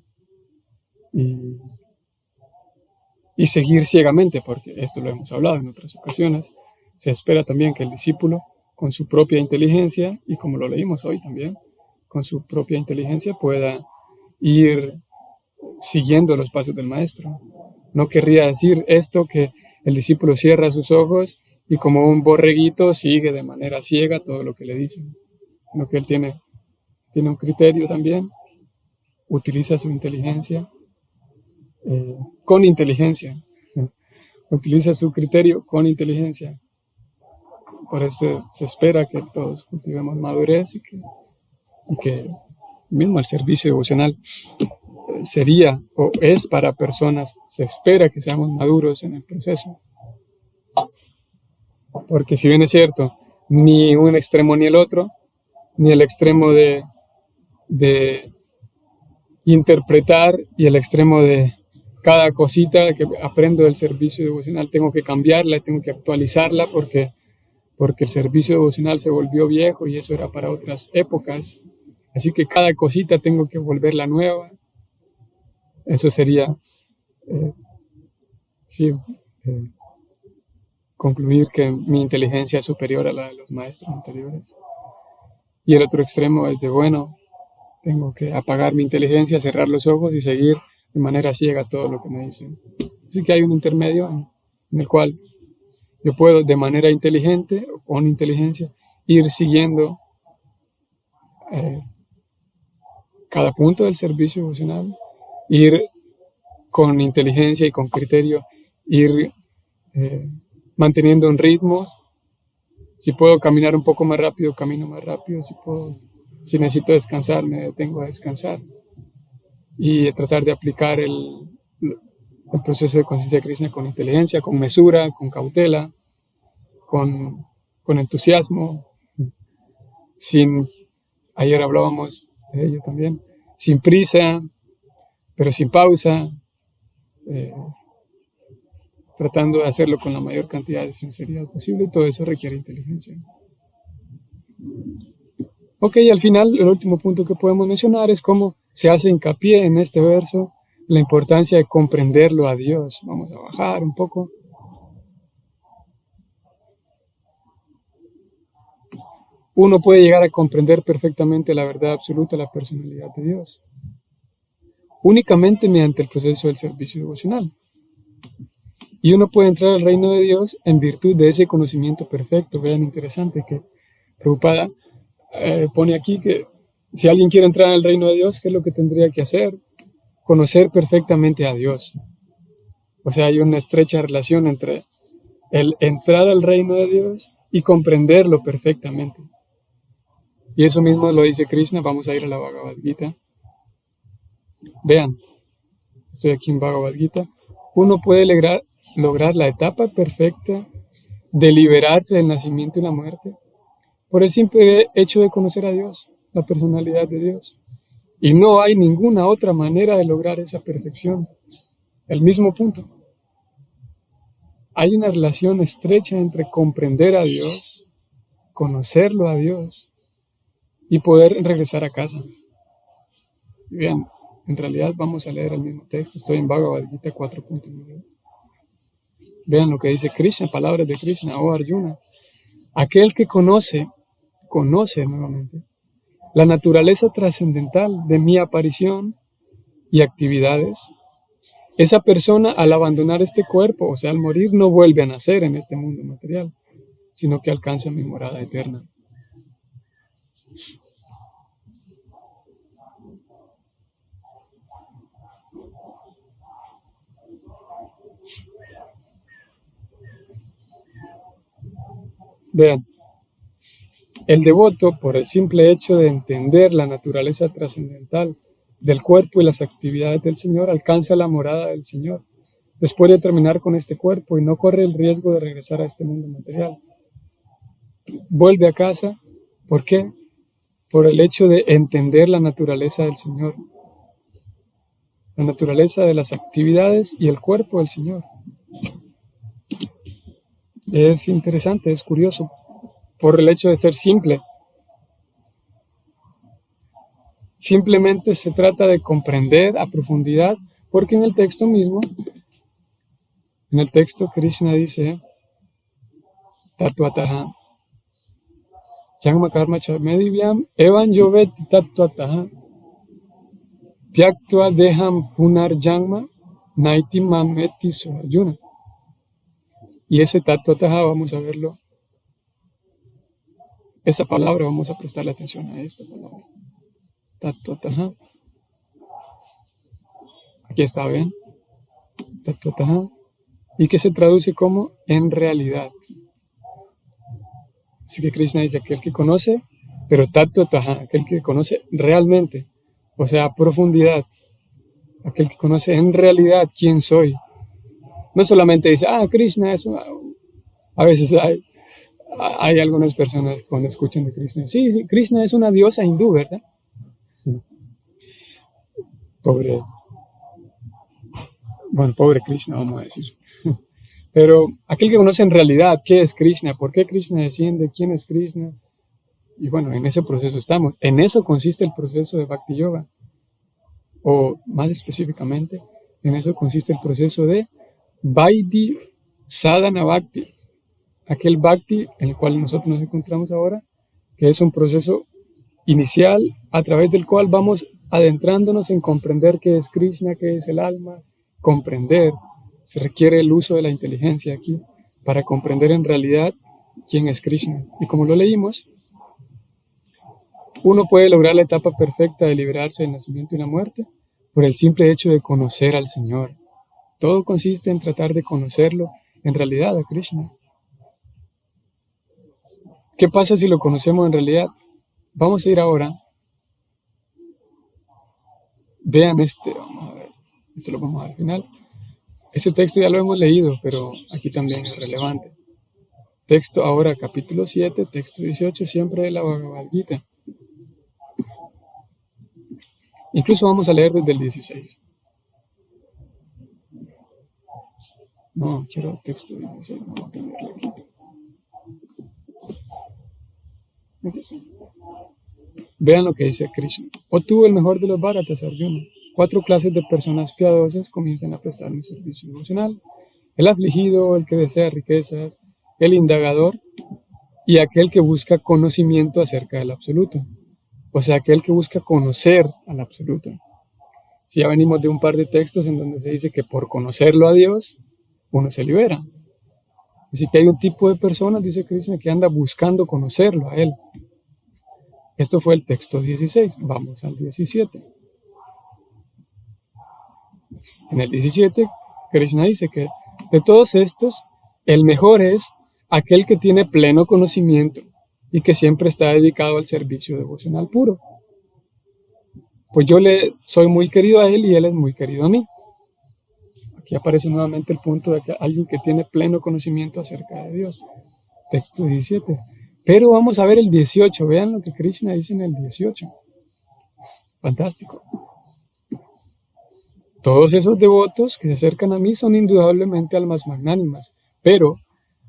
y seguir ciegamente, porque esto lo hemos hablado en otras ocasiones. Se espera también que el discípulo, con su propia inteligencia, y como lo leímos hoy también, con su propia inteligencia pueda ir siguiendo los pasos del maestro. No querría decir esto que el discípulo cierra sus ojos y como un borreguito sigue de manera ciega todo lo que le dicen, sino que él tiene un criterio también, utiliza su inteligencia con inteligencia, utiliza su criterio con inteligencia. Por eso se espera que todos cultivemos madurez y que mismo el servicio devocional sería o es para personas, se espera que seamos maduros en el proceso. Porque si bien es cierto, ni un extremo ni el otro, ni el extremo de interpretar y el extremo de cada cosita que aprendo del servicio devocional tengo que cambiarla, tengo que actualizarla porque el servicio devocional se volvió viejo y eso era para otras épocas. Así que cada cosita tengo que volverla nueva. Eso sería, concluir que mi inteligencia es superior a la de los maestros anteriores. Y el otro extremo es de, bueno, tengo que apagar mi inteligencia, cerrar los ojos y seguir de manera ciega todo lo que me dicen. Así que hay un intermedio en el cual yo puedo de manera inteligente o con inteligencia ir siguiendo cada punto del servicio devocional, ir con inteligencia y con criterio, ir manteniendo un ritmo. Si puedo caminar un poco más rápido, camino más rápido. Si necesito descansar, me detengo a descansar. Y tratar de aplicar el proceso de conciencia de Krishna con inteligencia, con mesura, con cautela, con entusiasmo. Ayer hablábamos de ello también. Sin prisa, pero sin pausa. Tratando de hacerlo con la mayor cantidad de sinceridad posible, y todo eso requiere inteligencia. Ok, al final, el último punto que podemos mencionar es cómo se hace hincapié en este verso la importancia de comprenderlo a Dios. Vamos a bajar un poco. uno puede llegar a comprender perfectamente la verdad absoluta, la personalidad de Dios, únicamente mediante el proceso del servicio devocional. Y uno puede entrar al reino de Dios en virtud de ese conocimiento perfecto. Vean, interesante que Prabhupada pone aquí que si alguien quiere entrar al reino de Dios, ¿qué es lo que tendría que hacer? Conocer perfectamente a Dios. O sea, hay una estrecha relación entre el entrar al reino de Dios y comprenderlo perfectamente. Y eso mismo lo dice Krishna. Vamos a ir a la Bhagavad Gita. Vean, estoy aquí en Bhagavad Gita. Uno puede lograr la etapa perfecta de liberarse del nacimiento y la muerte por el simple hecho de conocer a Dios, la personalidad de Dios. Y no hay ninguna otra manera de lograr esa perfección. El mismo punto. Hay una relación estrecha entre comprender a Dios, conocerlo a Dios y poder regresar a casa. Y bien, en realidad vamos a leer el mismo texto. Estoy en Bhagavad Gita 4.9. Vean lo que dice Krishna, palabras de Krishna, oh Arjuna. Aquel que conoce nuevamente la naturaleza trascendental de mi aparición y actividades, esa persona al abandonar este cuerpo, o sea, al morir, no vuelve a nacer en este mundo material, sino que alcanza mi morada eterna. Vean, el devoto, por el simple hecho de entender la naturaleza trascendental del cuerpo y las actividades del Señor, alcanza la morada del Señor, después de terminar con este cuerpo y no corre el riesgo de regresar a este mundo material. Vuelve a casa, ¿por qué? Por el hecho de entender la naturaleza del Señor, la naturaleza de las actividades y el cuerpo del Señor. Es interesante, es curioso, por el hecho de ser simple. Simplemente se trata de comprender a profundidad, porque en el texto mismo, en el texto Krishna dice, Tattvataha, Jnana Karma Cha Medivyam, Evan Yovet Tattvataha, Tyaktva Deham Punar Janma, Naiti Mameti Arjuna. Y ese Tattvataha, vamos a verlo, esa palabra, vamos a prestarle atención a esta palabra. Tattvataha. Aquí está, ¿ven? Tattvataha. Y que se traduce como en realidad. Así que Krishna dice, aquel que conoce, pero tattvataha, aquel que conoce realmente, o sea, a profundidad, aquel que conoce en realidad quién soy. No solamente dice, Krishna es una... A veces hay algunas personas cuando escuchan de Krishna, sí, Krishna es una diosa hindú, ¿verdad? Pobre Krishna, vamos a decir. Pero aquel que conoce en realidad qué es Krishna, por qué Krishna desciende, quién es Krishna. Y bueno, en ese proceso estamos. En eso consiste el proceso de Bhakti Yoga. O más específicamente, en eso consiste el proceso de Vaidhi Sadhana Bhakti. Aquel Bhakti en el cual nosotros nos encontramos ahora, que es un proceso inicial a través del cual vamos adentrándonos en comprender qué es Krishna, qué es el alma, comprender. Se requiere el uso de la inteligencia aquí para comprender en realidad quién es Krishna. Y como lo leímos, uno puede lograr la etapa perfecta de liberarse del nacimiento y la muerte por el simple hecho de conocer al Señor. Todo consiste en tratar de conocerlo en realidad a Krishna. ¿Qué pasa si lo conocemos en realidad? Vamos a ir ahora. Vean vamos a ver, esto lo vamos a ver al final. Ese texto ya lo hemos leído, pero aquí también es relevante. Texto ahora, capítulo 7, texto 18, siempre de la Bhagavad Gita. Incluso vamos a leer desde el 16. No, quiero texto 16, vamos a ponerlo aquí. Aquí está. Vean lo que dice Krishna. Oh tú, el mejor de los Bharatas, Arjuna. 4 clases de personas piadosas comienzan a prestar un servicio devocional. El afligido, el que desea riquezas, el indagador y aquel que busca conocimiento acerca del absoluto. O sea, aquel que busca conocer al absoluto. Si ya venimos de un par de textos en donde se dice que por conocerlo a Dios, uno se libera. Así que hay un tipo de personas, dice Krishna, que anda buscando conocerlo a Él. Esto fue el texto 16. Vamos al 17. En el 17, Krishna dice que de todos estos, el mejor es aquel que tiene pleno conocimiento y que siempre está dedicado al servicio devocional puro. Pues yo le soy muy querido a él y él es muy querido a mí. Aquí aparece nuevamente el punto de que alguien que tiene pleno conocimiento acerca de Dios. Texto 17. Pero vamos a ver el 18. Vean lo que Krishna dice en el 18. Fantástico. Todos esos devotos que se acercan a mí son indudablemente almas magnánimas, pero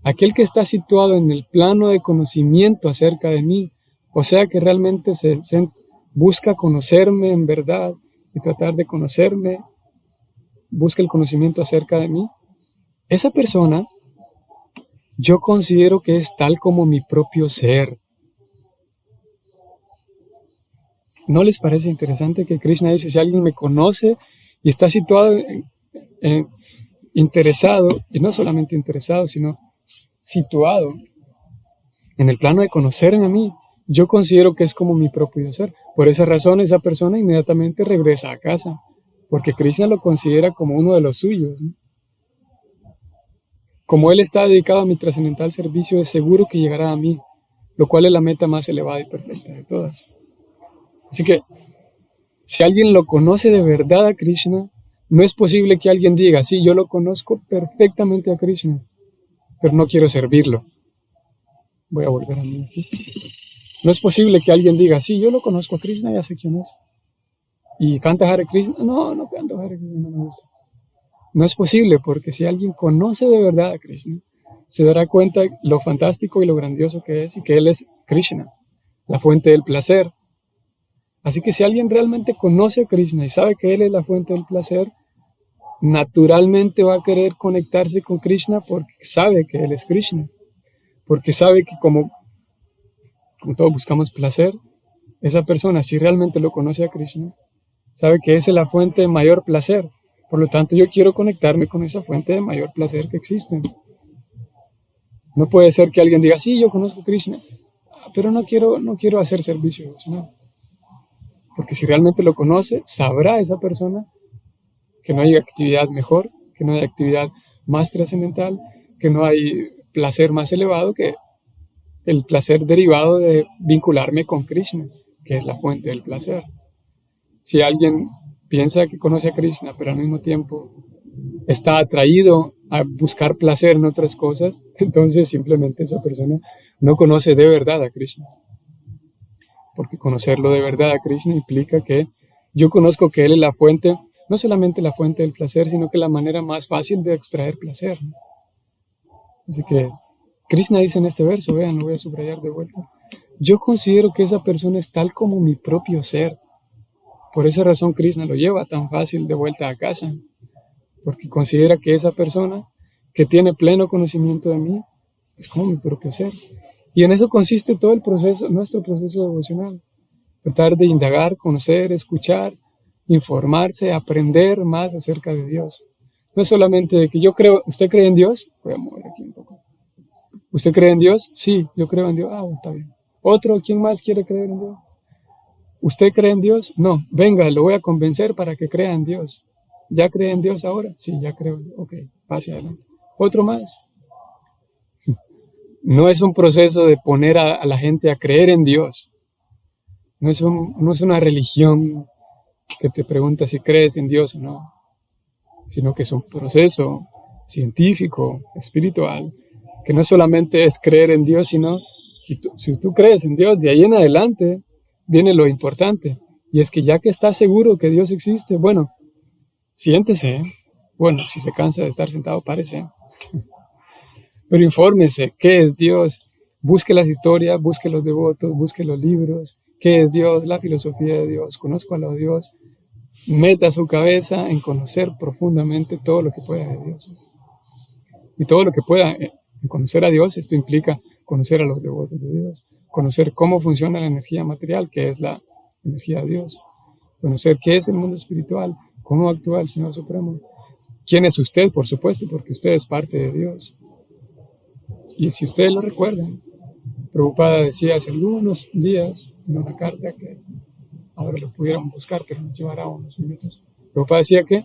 aquel que está situado en el plano de conocimiento acerca de mí, o sea que realmente se busca conocerme en verdad y tratar de conocerme, busca el conocimiento acerca de mí, esa persona yo considero que es tal como mi propio ser. ¿No les parece interesante que Krishna dice, si alguien me conoce y está situado interesado, y no solamente interesado, sino situado en el plano de conocerme a mí, yo considero que es como mi propio ser. Por esa razón, esa persona inmediatamente regresa a casa, porque Krishna lo considera como uno de los suyos, ¿no? Como él está dedicado a mi trascendental servicio, es seguro que llegará a mí, lo cual es la meta más elevada y perfecta de todas. Así que, si alguien lo conoce de verdad a Krishna, no es posible que alguien diga, sí, yo lo conozco perfectamente a Krishna, pero no quiero servirlo. Voy a volver a mí aquí. No es posible que alguien diga, sí, yo lo conozco a Krishna, ya sé quién es. ¿Y canta Hare Krishna? No, no canto Hare Krishna, no me gusta. No es posible, porque si alguien conoce de verdad a Krishna, se dará cuenta lo fantástico y lo grandioso que es y que Él es Krishna, la fuente del placer. Así que si alguien realmente conoce a Krishna y sabe que Él es la fuente del placer, naturalmente va a querer conectarse con Krishna porque sabe que Él es Krishna. Porque sabe que como todos buscamos placer, esa persona, si realmente lo conoce a Krishna, sabe que esa es la fuente de mayor placer. Por lo tanto, yo quiero conectarme con esa fuente de mayor placer que existe. No puede ser que alguien diga, sí, yo conozco a Krishna, pero no quiero hacer servicio devocional. Porque si realmente lo conoce, sabrá esa persona que no hay actividad mejor, que no hay actividad más trascendental, que no hay placer más elevado que el placer derivado de vincularme con Krishna, que es la fuente del placer. Si alguien piensa que conoce a Krishna, pero al mismo tiempo está atraído a buscar placer en otras cosas, entonces simplemente esa persona no conoce de verdad a Krishna. Porque conocerlo de verdad a Krishna implica que yo conozco que Él es la fuente, no solamente la fuente del placer, sino que la manera más fácil de extraer placer. Así que Krishna dice en este verso, vean, lo voy a subrayar de vuelta, yo considero que esa persona es tal como mi propio ser. Por esa razón Krishna lo lleva tan fácil de vuelta a casa, porque considera que esa persona que tiene pleno conocimiento de mí es como mi propio ser. Y en eso consiste todo el proceso, nuestro proceso devocional. Tratar de indagar, conocer, escuchar, informarse, aprender más acerca de Dios. No es solamente de que yo creo, ¿usted cree en Dios? Voy a mover aquí un poco. ¿Usted cree en Dios? Sí, yo creo en Dios. Ah, bueno, está bien. ¿Otro? ¿Quién más quiere creer en Dios? ¿Usted cree en Dios? No. Venga, lo voy a convencer para que crea en Dios. ¿Ya cree en Dios ahora? Sí, ya creo. Ok, pase adelante. ¿Otro más? No es un proceso de poner a la gente a creer en Dios. No es una religión que te pregunta si crees en Dios o no, sino que es un proceso científico, espiritual, que no solamente es creer en Dios, sino si tú crees en Dios, de ahí en adelante viene lo importante, y es que ya que estás seguro que Dios existe, bueno, siéntese, bueno, si se cansa de estar sentado, párese, pero infórmese, ¿qué es Dios? Busque las historias, busque los devotos, busque los libros, ¿qué es Dios? La filosofía de Dios, conozco a los Dios, meta su cabeza en conocer profundamente todo lo que pueda de Dios. Y todo lo que pueda en conocer a Dios, esto implica conocer a los devotos de Dios, conocer cómo funciona la energía material, que es la energía de Dios, conocer qué es el mundo espiritual, cómo actúa el Señor Supremo, quién es usted, por supuesto, porque usted es parte de Dios. Y si ustedes lo recuerdan, Prabhupada decía hace algunos días en una carta que ahora lo pudiéramos buscar, pero nos llevará unos minutos. Prabhupada decía que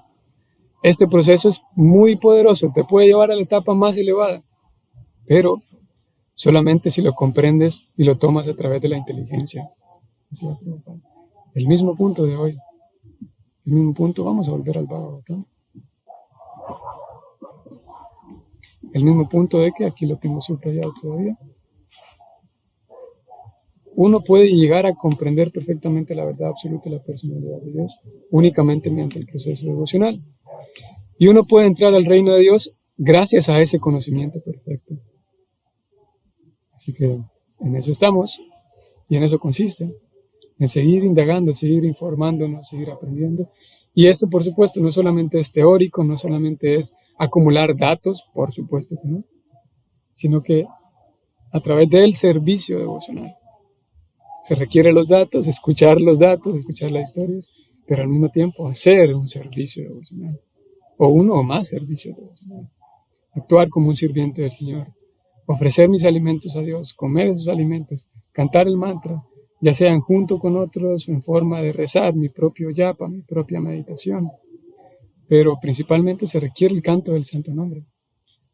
este proceso es muy poderoso, te puede llevar a la etapa más elevada, pero solamente si lo comprendes y lo tomas a través de la inteligencia. Decía Prabhupada. El mismo punto de hoy, el mismo punto, vamos a volver al Bhagavatam. El mismo punto de que aquí lo tengo subrayado todavía. Uno puede llegar a comprender perfectamente la verdad absoluta de la personalidad de Dios únicamente mediante el proceso devocional. Y uno puede entrar al reino de Dios gracias a ese conocimiento perfecto. Así que en eso estamos y en eso consiste, en seguir indagando, seguir informándonos, seguir aprendiendo. Y esto, por supuesto, no solamente es teórico, no solamente es acumular datos, por supuesto que no, sino que a través del servicio devocional. Se requieren los datos, escuchar las historias, pero al mismo tiempo hacer un servicio devocional, o uno o más servicios devocionales. Actuar como un sirviente del Señor, ofrecer mis alimentos a Dios, comer esos alimentos, cantar el mantra, ya sean junto con otros o en forma de rezar mi propio yapa, mi propia meditación. Pero principalmente se requiere el canto del santo nombre,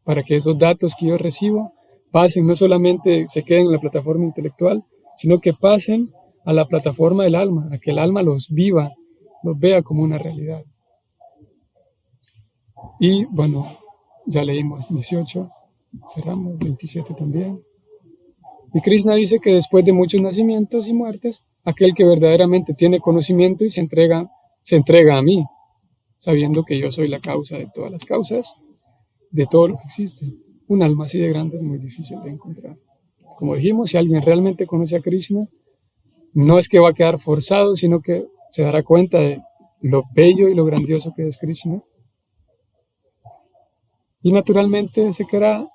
para que esos datos que yo recibo pasen, no solamente se queden en la plataforma intelectual, sino que pasen a la plataforma del alma, a que el alma los viva, los vea como una realidad. Y bueno, ya leímos 18, cerramos 27 también. Y Krishna dice que después de muchos nacimientos y muertes, aquel que verdaderamente tiene conocimiento y se entrega a mí, sabiendo que yo soy la causa de todas las causas, de todo lo que existe. Un alma así de grande es muy difícil de encontrar. Como dijimos, si alguien realmente conoce a Krishna, no es que va a quedar forzado, sino que se dará cuenta de lo bello y lo grandioso que es Krishna. Y naturalmente querrá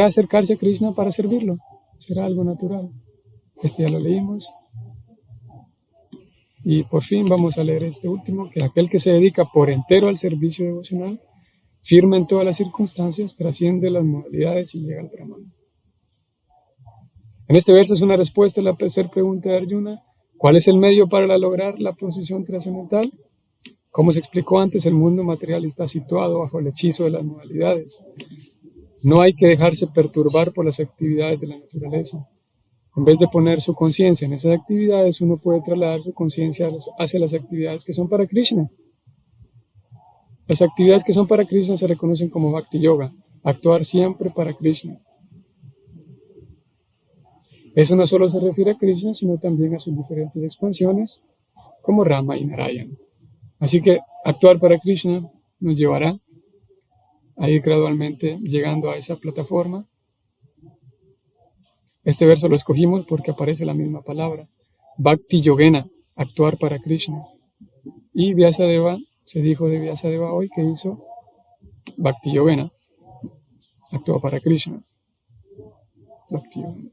acercarse a Krishna para servirlo. Será algo natural. Este ya lo leímos. Y por fin vamos a leer este último, que aquel que se dedica por entero al servicio devocional, firme en todas las circunstancias, trasciende las modalidades y llega al Brahman. En este verso es una respuesta a la tercera pregunta de Arjuna. ¿Cuál es el medio para lograr la posición trascendental? Como se explicó antes, el mundo material está situado bajo el hechizo de las modalidades. No hay que dejarse perturbar por las actividades de la naturaleza. En vez de poner su conciencia en esas actividades, uno puede trasladar su conciencia hacia las actividades que son para Krishna. Las actividades que son para Krishna se reconocen como Bhakti Yoga, actuar siempre para Krishna. Eso no solo se refiere a Krishna, sino también a sus diferentes expansiones, como Rama y Narayana. Así que actuar para Krishna nos llevará a ir gradualmente llegando a esa plataforma. Este verso lo escogimos porque aparece la misma palabra, Bhakti Yogena, actuar para Krishna. Y Vyasadeva, se dijo de Vyasadeva hoy que hizo Bhakti Yogena, actuó para Krishna. Bhakti Yogena.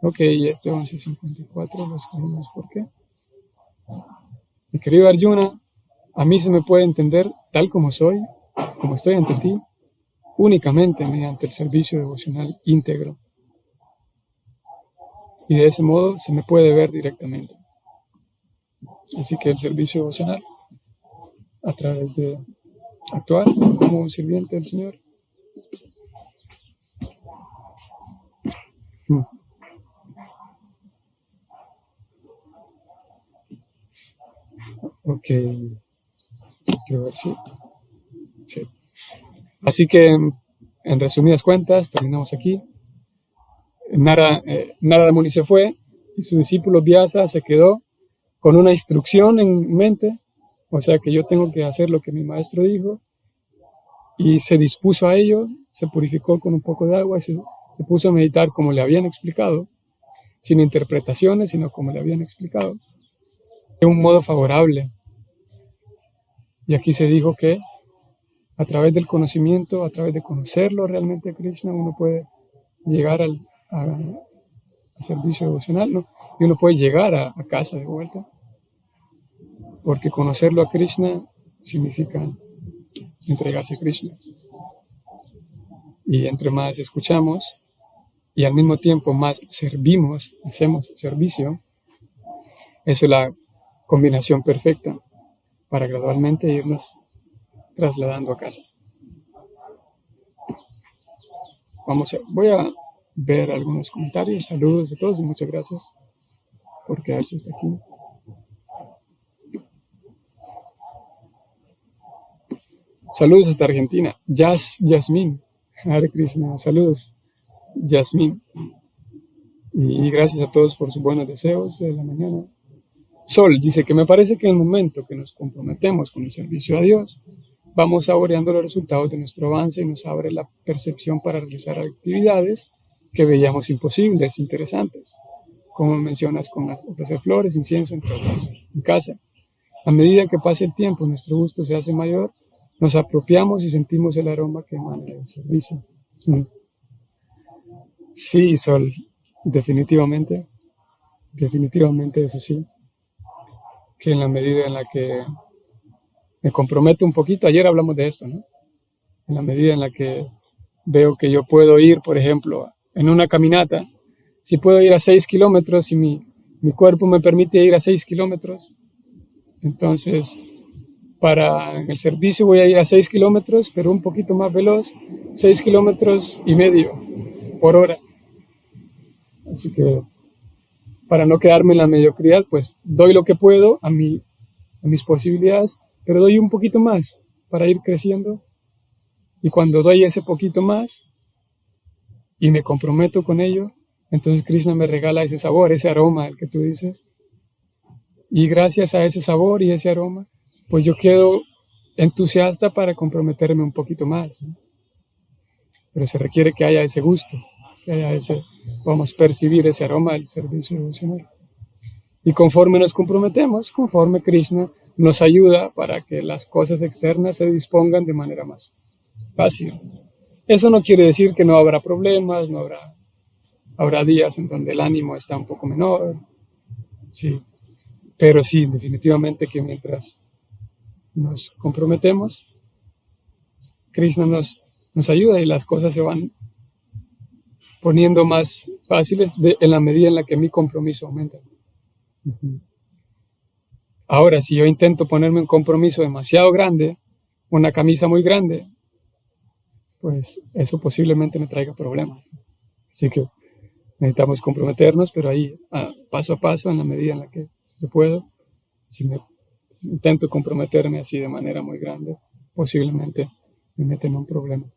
Ok, y este 1154 lo escogimos ¿por qué? Mi querido Arjuna, a mí se me puede entender tal como soy, como estoy ante ti, únicamente mediante el servicio devocional íntegro. Y de ese modo se me puede ver directamente. Así que el servicio devocional, a través de actuar como un sirviente del Señor. Ok, quiero ver si... Sí. Así que, en resumidas cuentas, terminamos aquí. Narada Muni se fue y su discípulo Vyasa se quedó con una instrucción en mente, o sea que yo tengo que hacer lo que mi maestro dijo, y se dispuso a ello, se purificó con un poco de agua y se puso a meditar como le habían explicado, sin interpretaciones, sino como le habían explicado, de un modo favorable. Y aquí se dijo que A través del conocimiento, a través de conocerlo realmente a Krishna, uno puede llegar al servicio devocional, ¿no? Y uno puede llegar a casa de vuelta, porque conocerlo a Krishna significa entregarse a Krishna. Y entre más escuchamos y al mismo tiempo más servimos, hacemos servicio, eso es la combinación perfecta para gradualmente irnos trasladando a casa. Voy a ver algunos comentarios. Saludos a todos y muchas gracias por quedarse hasta aquí. Saludos hasta Argentina. Yasmín. Hare Krishna. Saludos, Yasmín. Y gracias a todos por sus buenos deseos de la mañana. Sol dice que me parece que en el momento que nos comprometemos con el servicio a Dios, vamos saboreando los resultados de nuestro avance y nos abre la percepción para realizar actividades que veíamos imposibles, interesantes, como mencionas con ofrecer flores, incienso, entre otras, en casa. A medida que pasa el tiempo, nuestro gusto se hace mayor, nos apropiamos y sentimos el aroma que emana del servicio. Sí, Sol, definitivamente es así, que en la medida en la que me comprometo un poquito, ayer hablamos de esto, ¿no? En la medida en la que veo que yo puedo ir, por ejemplo, en una caminata, si puedo ir a 6 kilómetros, si mi cuerpo me permite ir a 6 kilómetros, entonces para el servicio voy a ir a 6 kilómetros, pero un poquito más veloz, 6 kilómetros y medio por hora. Así que para no quedarme en la mediocridad, pues doy lo que puedo a mis posibilidades, pero doy un poquito más para ir creciendo. Y cuando doy ese poquito más y me comprometo con ello, entonces Krishna me regala ese sabor, ese aroma del que tú dices. Y gracias a ese sabor y ese aroma, pues yo quedo entusiasta para comprometerme un poquito más, ¿no? Pero se requiere que haya ese gusto, podamos percibir ese aroma del servicio devocional. Y conforme nos comprometemos, conforme Krishna nos ayuda para que las cosas externas se dispongan de manera más fácil. Eso no quiere decir que no habrá problemas, habrá días en donde el ánimo está un poco menor, sí, pero sí, definitivamente que mientras nos comprometemos, Krishna nos ayuda y las cosas se van poniendo más fáciles en la medida en la que mi compromiso aumenta. Ahora, si yo intento ponerme un compromiso demasiado grande, una camisa muy grande, pues eso posiblemente me traiga problemas. Así que necesitamos comprometernos, pero ahí, paso a paso, en la medida en la que yo puedo. Si intento comprometerme así de manera muy grande, posiblemente me meten en un problema.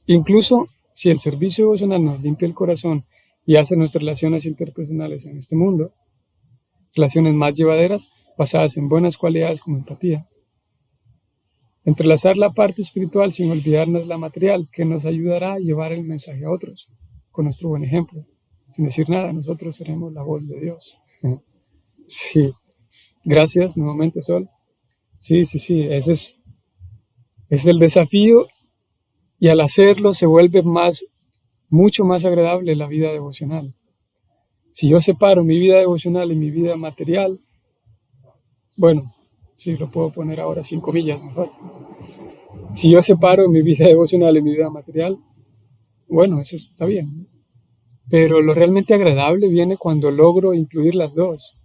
Incluso si el servicio devocional nos limpia el corazón y hace nuestras relaciones interpersonales en este mundo relaciones más llevaderas, basadas en buenas cualidades como empatía. Entrelazar la parte espiritual sin olvidarnos la material, que nos ayudará a llevar el mensaje a otros, con nuestro buen ejemplo. Sin decir nada, nosotros seremos la voz de Dios. Sí, gracias nuevamente, Sol. Sí, ese es el desafío, y al hacerlo se vuelve mucho más agradable la vida devocional. Si yo separo mi vida devocional y mi vida material, bueno, sí, lo puedo poner ahora 5 comillas mejor. Si yo separo mi vida devocional y mi vida material, bueno, eso está bien. Pero lo realmente agradable viene cuando logro incluir las dos,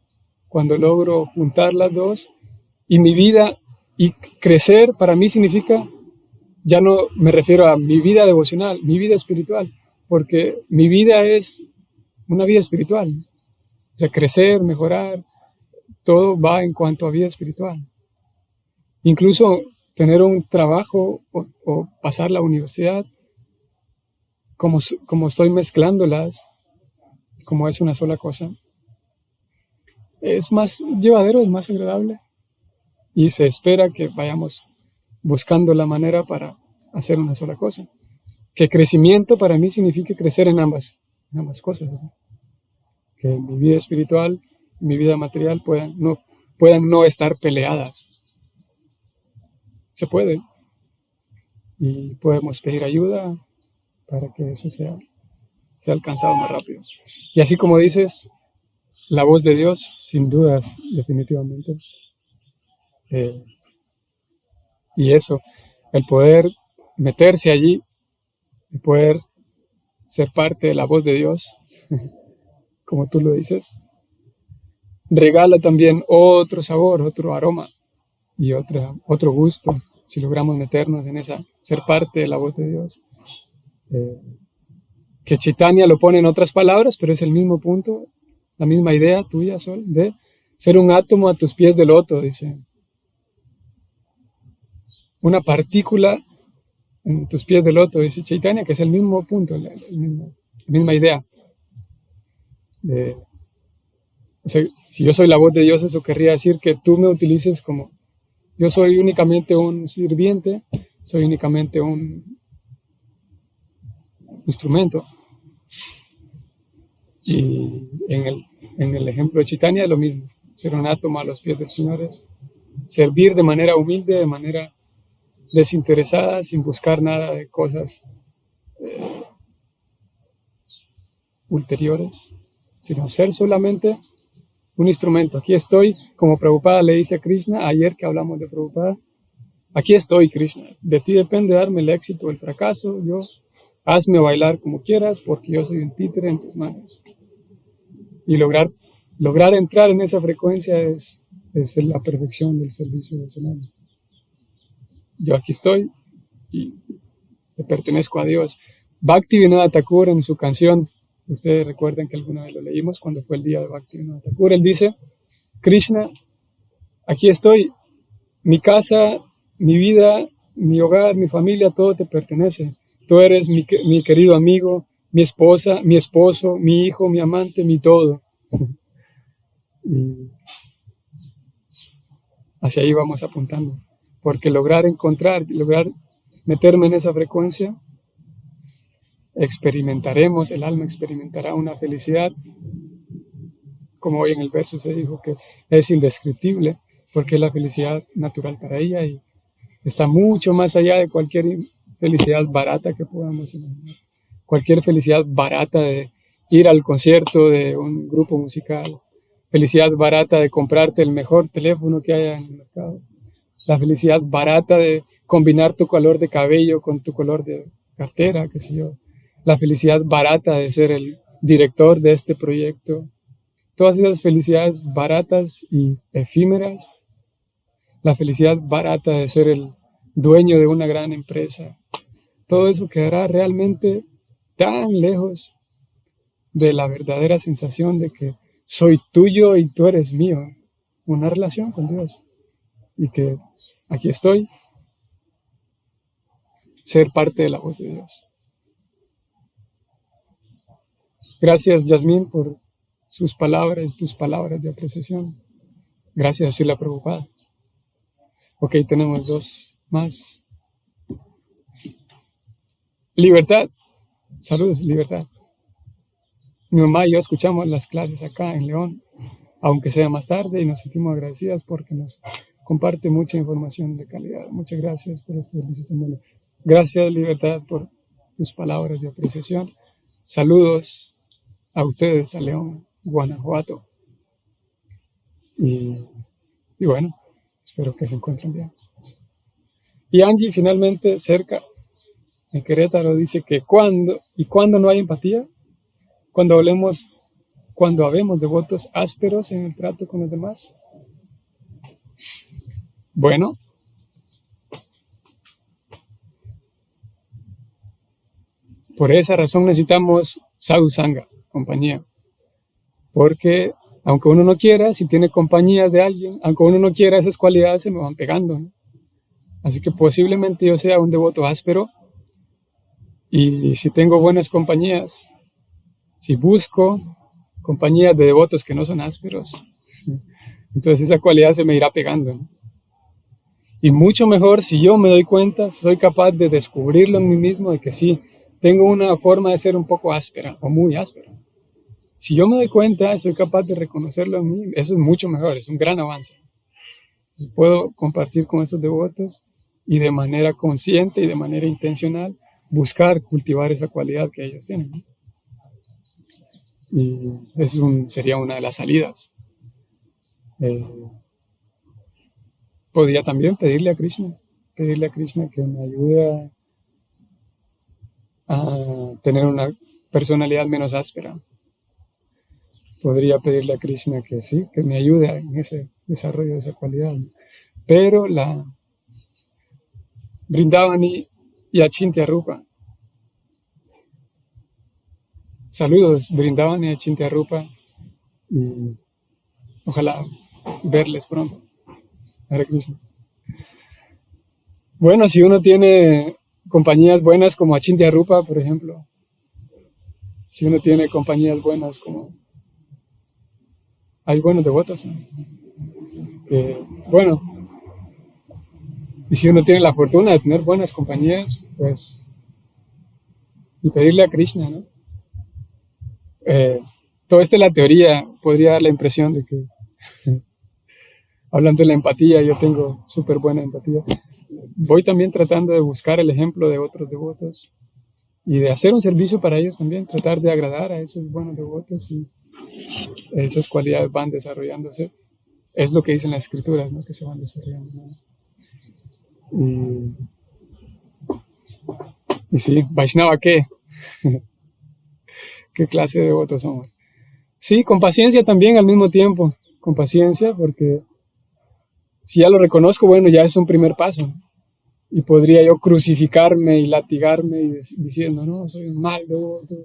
cuando logro juntar las dos, y mi vida, y crecer para mí significa, ya no me refiero a mi vida devocional, mi vida espiritual, porque mi vida es una vida espiritual. O sea, crecer, mejorar, todo va en cuanto a vida espiritual. Incluso tener un trabajo o pasar la universidad, como estoy mezclándolas, como es una sola cosa, es más llevadero, es más agradable, y se espera que vayamos buscando la manera para hacer una sola cosa. Que crecimiento para mí significa crecer en ambas cosas, ¿no? Que mi vida espiritual y mi vida material puedan no estar peleadas. se puede y podemos pedir ayuda para que eso sea alcanzado más rápido. Y así como dices, la voz de Dios, sin dudas, definitivamente. Y eso, el poder meterse allí, el poder ser parte de la voz de Dios, como tú lo dices, regala también otro sabor, otro aroma y otro gusto, si logramos meternos en esa, ser parte de la voz de Dios. Que Chaitanya lo pone en otras palabras, pero es el mismo punto, la misma idea tuya, Sol, de ser un átomo a tus pies de loto, dice. Una partícula en tus pies de loto, dice Chaitanya, que es el mismo punto, la misma idea. O sea, si yo soy la voz de Dios, eso querría decir que tú me utilices como, yo soy únicamente un sirviente, soy únicamente un instrumento. Y en el ejemplo de Chaitanya es lo mismo, ser un átomo a los pies del Señor es servir de manera humilde, de manera desinteresada, sin buscar nada de cosas ulteriores, sino ser solamente un instrumento. Aquí estoy, como Prabhupada le dice a Krishna, ayer que hablamos de Prabhupada, aquí estoy, Krishna, de ti depende darme el éxito o el fracaso, hazme bailar como quieras, porque yo soy un títere en tus manos. Y lograr entrar en esa frecuencia es la perfección del servicio devocional. Yo aquí estoy y le pertenezco a Dios. Bhaktivinoda Thakur en su canción, ustedes recuerdan que alguna vez lo leímos cuando fue el día de Bhaktivinoda Thakur, él dice, Krishna, aquí estoy, mi casa, mi vida, mi hogar, mi familia, todo te pertenece. Tú eres mi querido amigo, mi esposa, mi esposo, mi hijo, mi amante, mi todo. Y hacia ahí vamos apuntando. Porque lograr meterme en esa frecuencia, el alma experimentará una felicidad, como hoy en el verso se dijo, que es indescriptible, porque es la felicidad natural para ella y está mucho más allá de cualquier felicidad barata que podamos imaginar. Cualquier felicidad barata de ir al concierto de un grupo musical, felicidad barata de comprarte el mejor teléfono que haya en el mercado, la felicidad barata de combinar tu color de cabello con tu color de cartera, qué sé yo, la felicidad barata de ser el director de este proyecto, todas esas felicidades baratas y efímeras, la felicidad barata de ser el dueño de una gran empresa, todo eso quedará realmente tan lejos de la verdadera sensación de que soy tuyo y tú eres mío, una relación con Dios, y que aquí estoy, ser parte de la voz de Dios. Gracias, Yasmín, por tus palabras de apreciación. Gracias, Sila Prabhupada. Ok, tenemos dos más. Libertad. Saludos, Libertad. Mi mamá y yo escuchamos las clases acá en León, aunque sea más tarde, y nos sentimos agradecidas porque nos comparte mucha información de calidad. Muchas gracias por este servicio tan bueno. Gracias, Libertad, por tus palabras de apreciación. Saludos a ustedes, a León, Guanajuato. Y bueno, espero que se encuentren bien. Y Angie, finalmente, cerca, en Querétaro, dice que cuando no hay empatía, cuando habemos devotos ásperos en el trato con los demás. Bueno, por esa razón necesitamos sadhu sangha, compañía. Porque aunque uno no quiera, si tiene compañías de alguien, aunque uno no quiera, esas cualidades se me van pegando, ¿no? Así que posiblemente yo sea un devoto áspero y si tengo buenas compañías, si busco compañías de devotos que no son ásperos, entonces esa cualidad se me irá pegando, ¿no? Y mucho mejor si yo me doy cuenta, soy capaz de descubrirlo en mí mismo, de que sí, tengo una forma de ser un poco áspera o muy áspera. Si yo me doy cuenta, soy capaz de reconocerlo en mí, eso es mucho mejor, es un gran avance. Entonces puedo compartir con esos devotos y de manera consciente y de manera intencional buscar cultivar esa cualidad que ellos tienen, ¿no? Y sería una de las salidas. Eh, Podría también pedirle a Krishna que me ayude a tener una personalidad menos áspera. Podría pedirle a Krishna que sí, que me ayude en ese desarrollo de esa cualidad, ¿no? Pero la Vrindavani y Achintya Rupa. Saludos, Vrindavani y Achintya Rupa. Y ojalá verles pronto. Hare Krishna. Bueno, si uno tiene compañías buenas como Achintya Rupa, por ejemplo, si uno tiene compañías buenas como... Hay buenos devotos, ¿no? Bueno, y si uno tiene la fortuna de tener buenas compañías, pues, y pedirle a Krishna, ¿no? Todo esto es la teoría, podría dar la impresión de que, hablando de la empatía, yo tengo súper buena empatía. Voy también tratando de buscar el ejemplo de otros devotos y de hacer un servicio para ellos también, tratar de agradar a esos buenos devotos y esas cualidades van desarrollándose. Es lo que dicen las escrituras, ¿no? Que se van desarrollando, ¿no? Y sí, Vaishnava, ¿qué? ¿Qué clase de devotos somos? Sí, con paciencia también al mismo tiempo, con paciencia, porque si ya lo reconozco, bueno, ya es un primer paso. Y podría yo crucificarme y latigarme y diciendo, no, soy un mal devoto,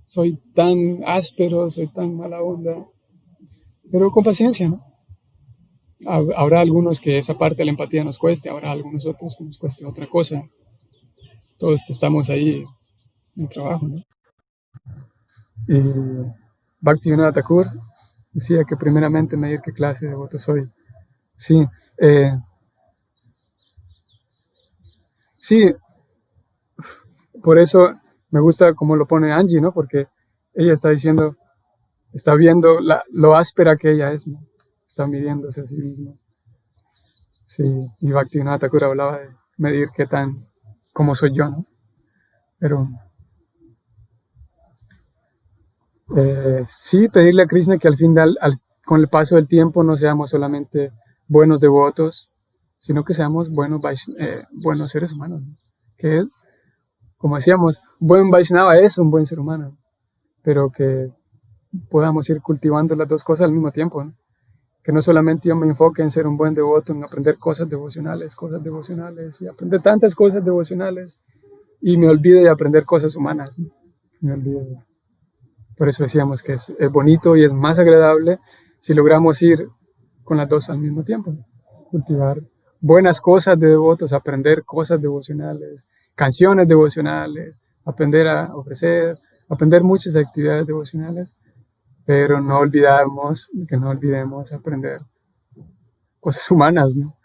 soy tan áspero, soy tan mala onda. Pero con paciencia, ¿no? Habrá algunos que esa parte de la empatía nos cueste, habrá algunos otros que nos cueste otra cosa. Todos estamos ahí en trabajo, ¿no? Y Bhaktivinoda Thakur decía que primeramente medir qué clase de devoto soy. Sí, sí, por eso me gusta como lo pone Angie, ¿no? Porque ella está diciendo, está viendo lo áspera que ella es, ¿no? Está midiéndose a sí misma. Sí, y Bhaktivinoda Thakur hablaba de medir qué tan, cómo soy yo, ¿no? Pero sí, pedirle a Krishna que al final, con el paso del tiempo, no seamos solamente buenos devotos, sino que seamos buenos seres humanos, ¿no? Que es, como decíamos, buen Vaishnava es un buen ser humano, pero que podamos ir cultivando las dos cosas al mismo tiempo, ¿no? Que no solamente yo me enfoque en ser un buen devoto, en aprender cosas devocionales, y aprender tantas cosas devocionales, y me olvide de aprender cosas humanas, ¿no? Me olvide. Por eso decíamos que es bonito y es más agradable si logramos ir con las dos al mismo tiempo, ¿no? Cultivar buenas cosas de devotos, aprender cosas devocionales, canciones devocionales, aprender a ofrecer, aprender muchas actividades devocionales, pero no olvidemos aprender cosas humanas, ¿no?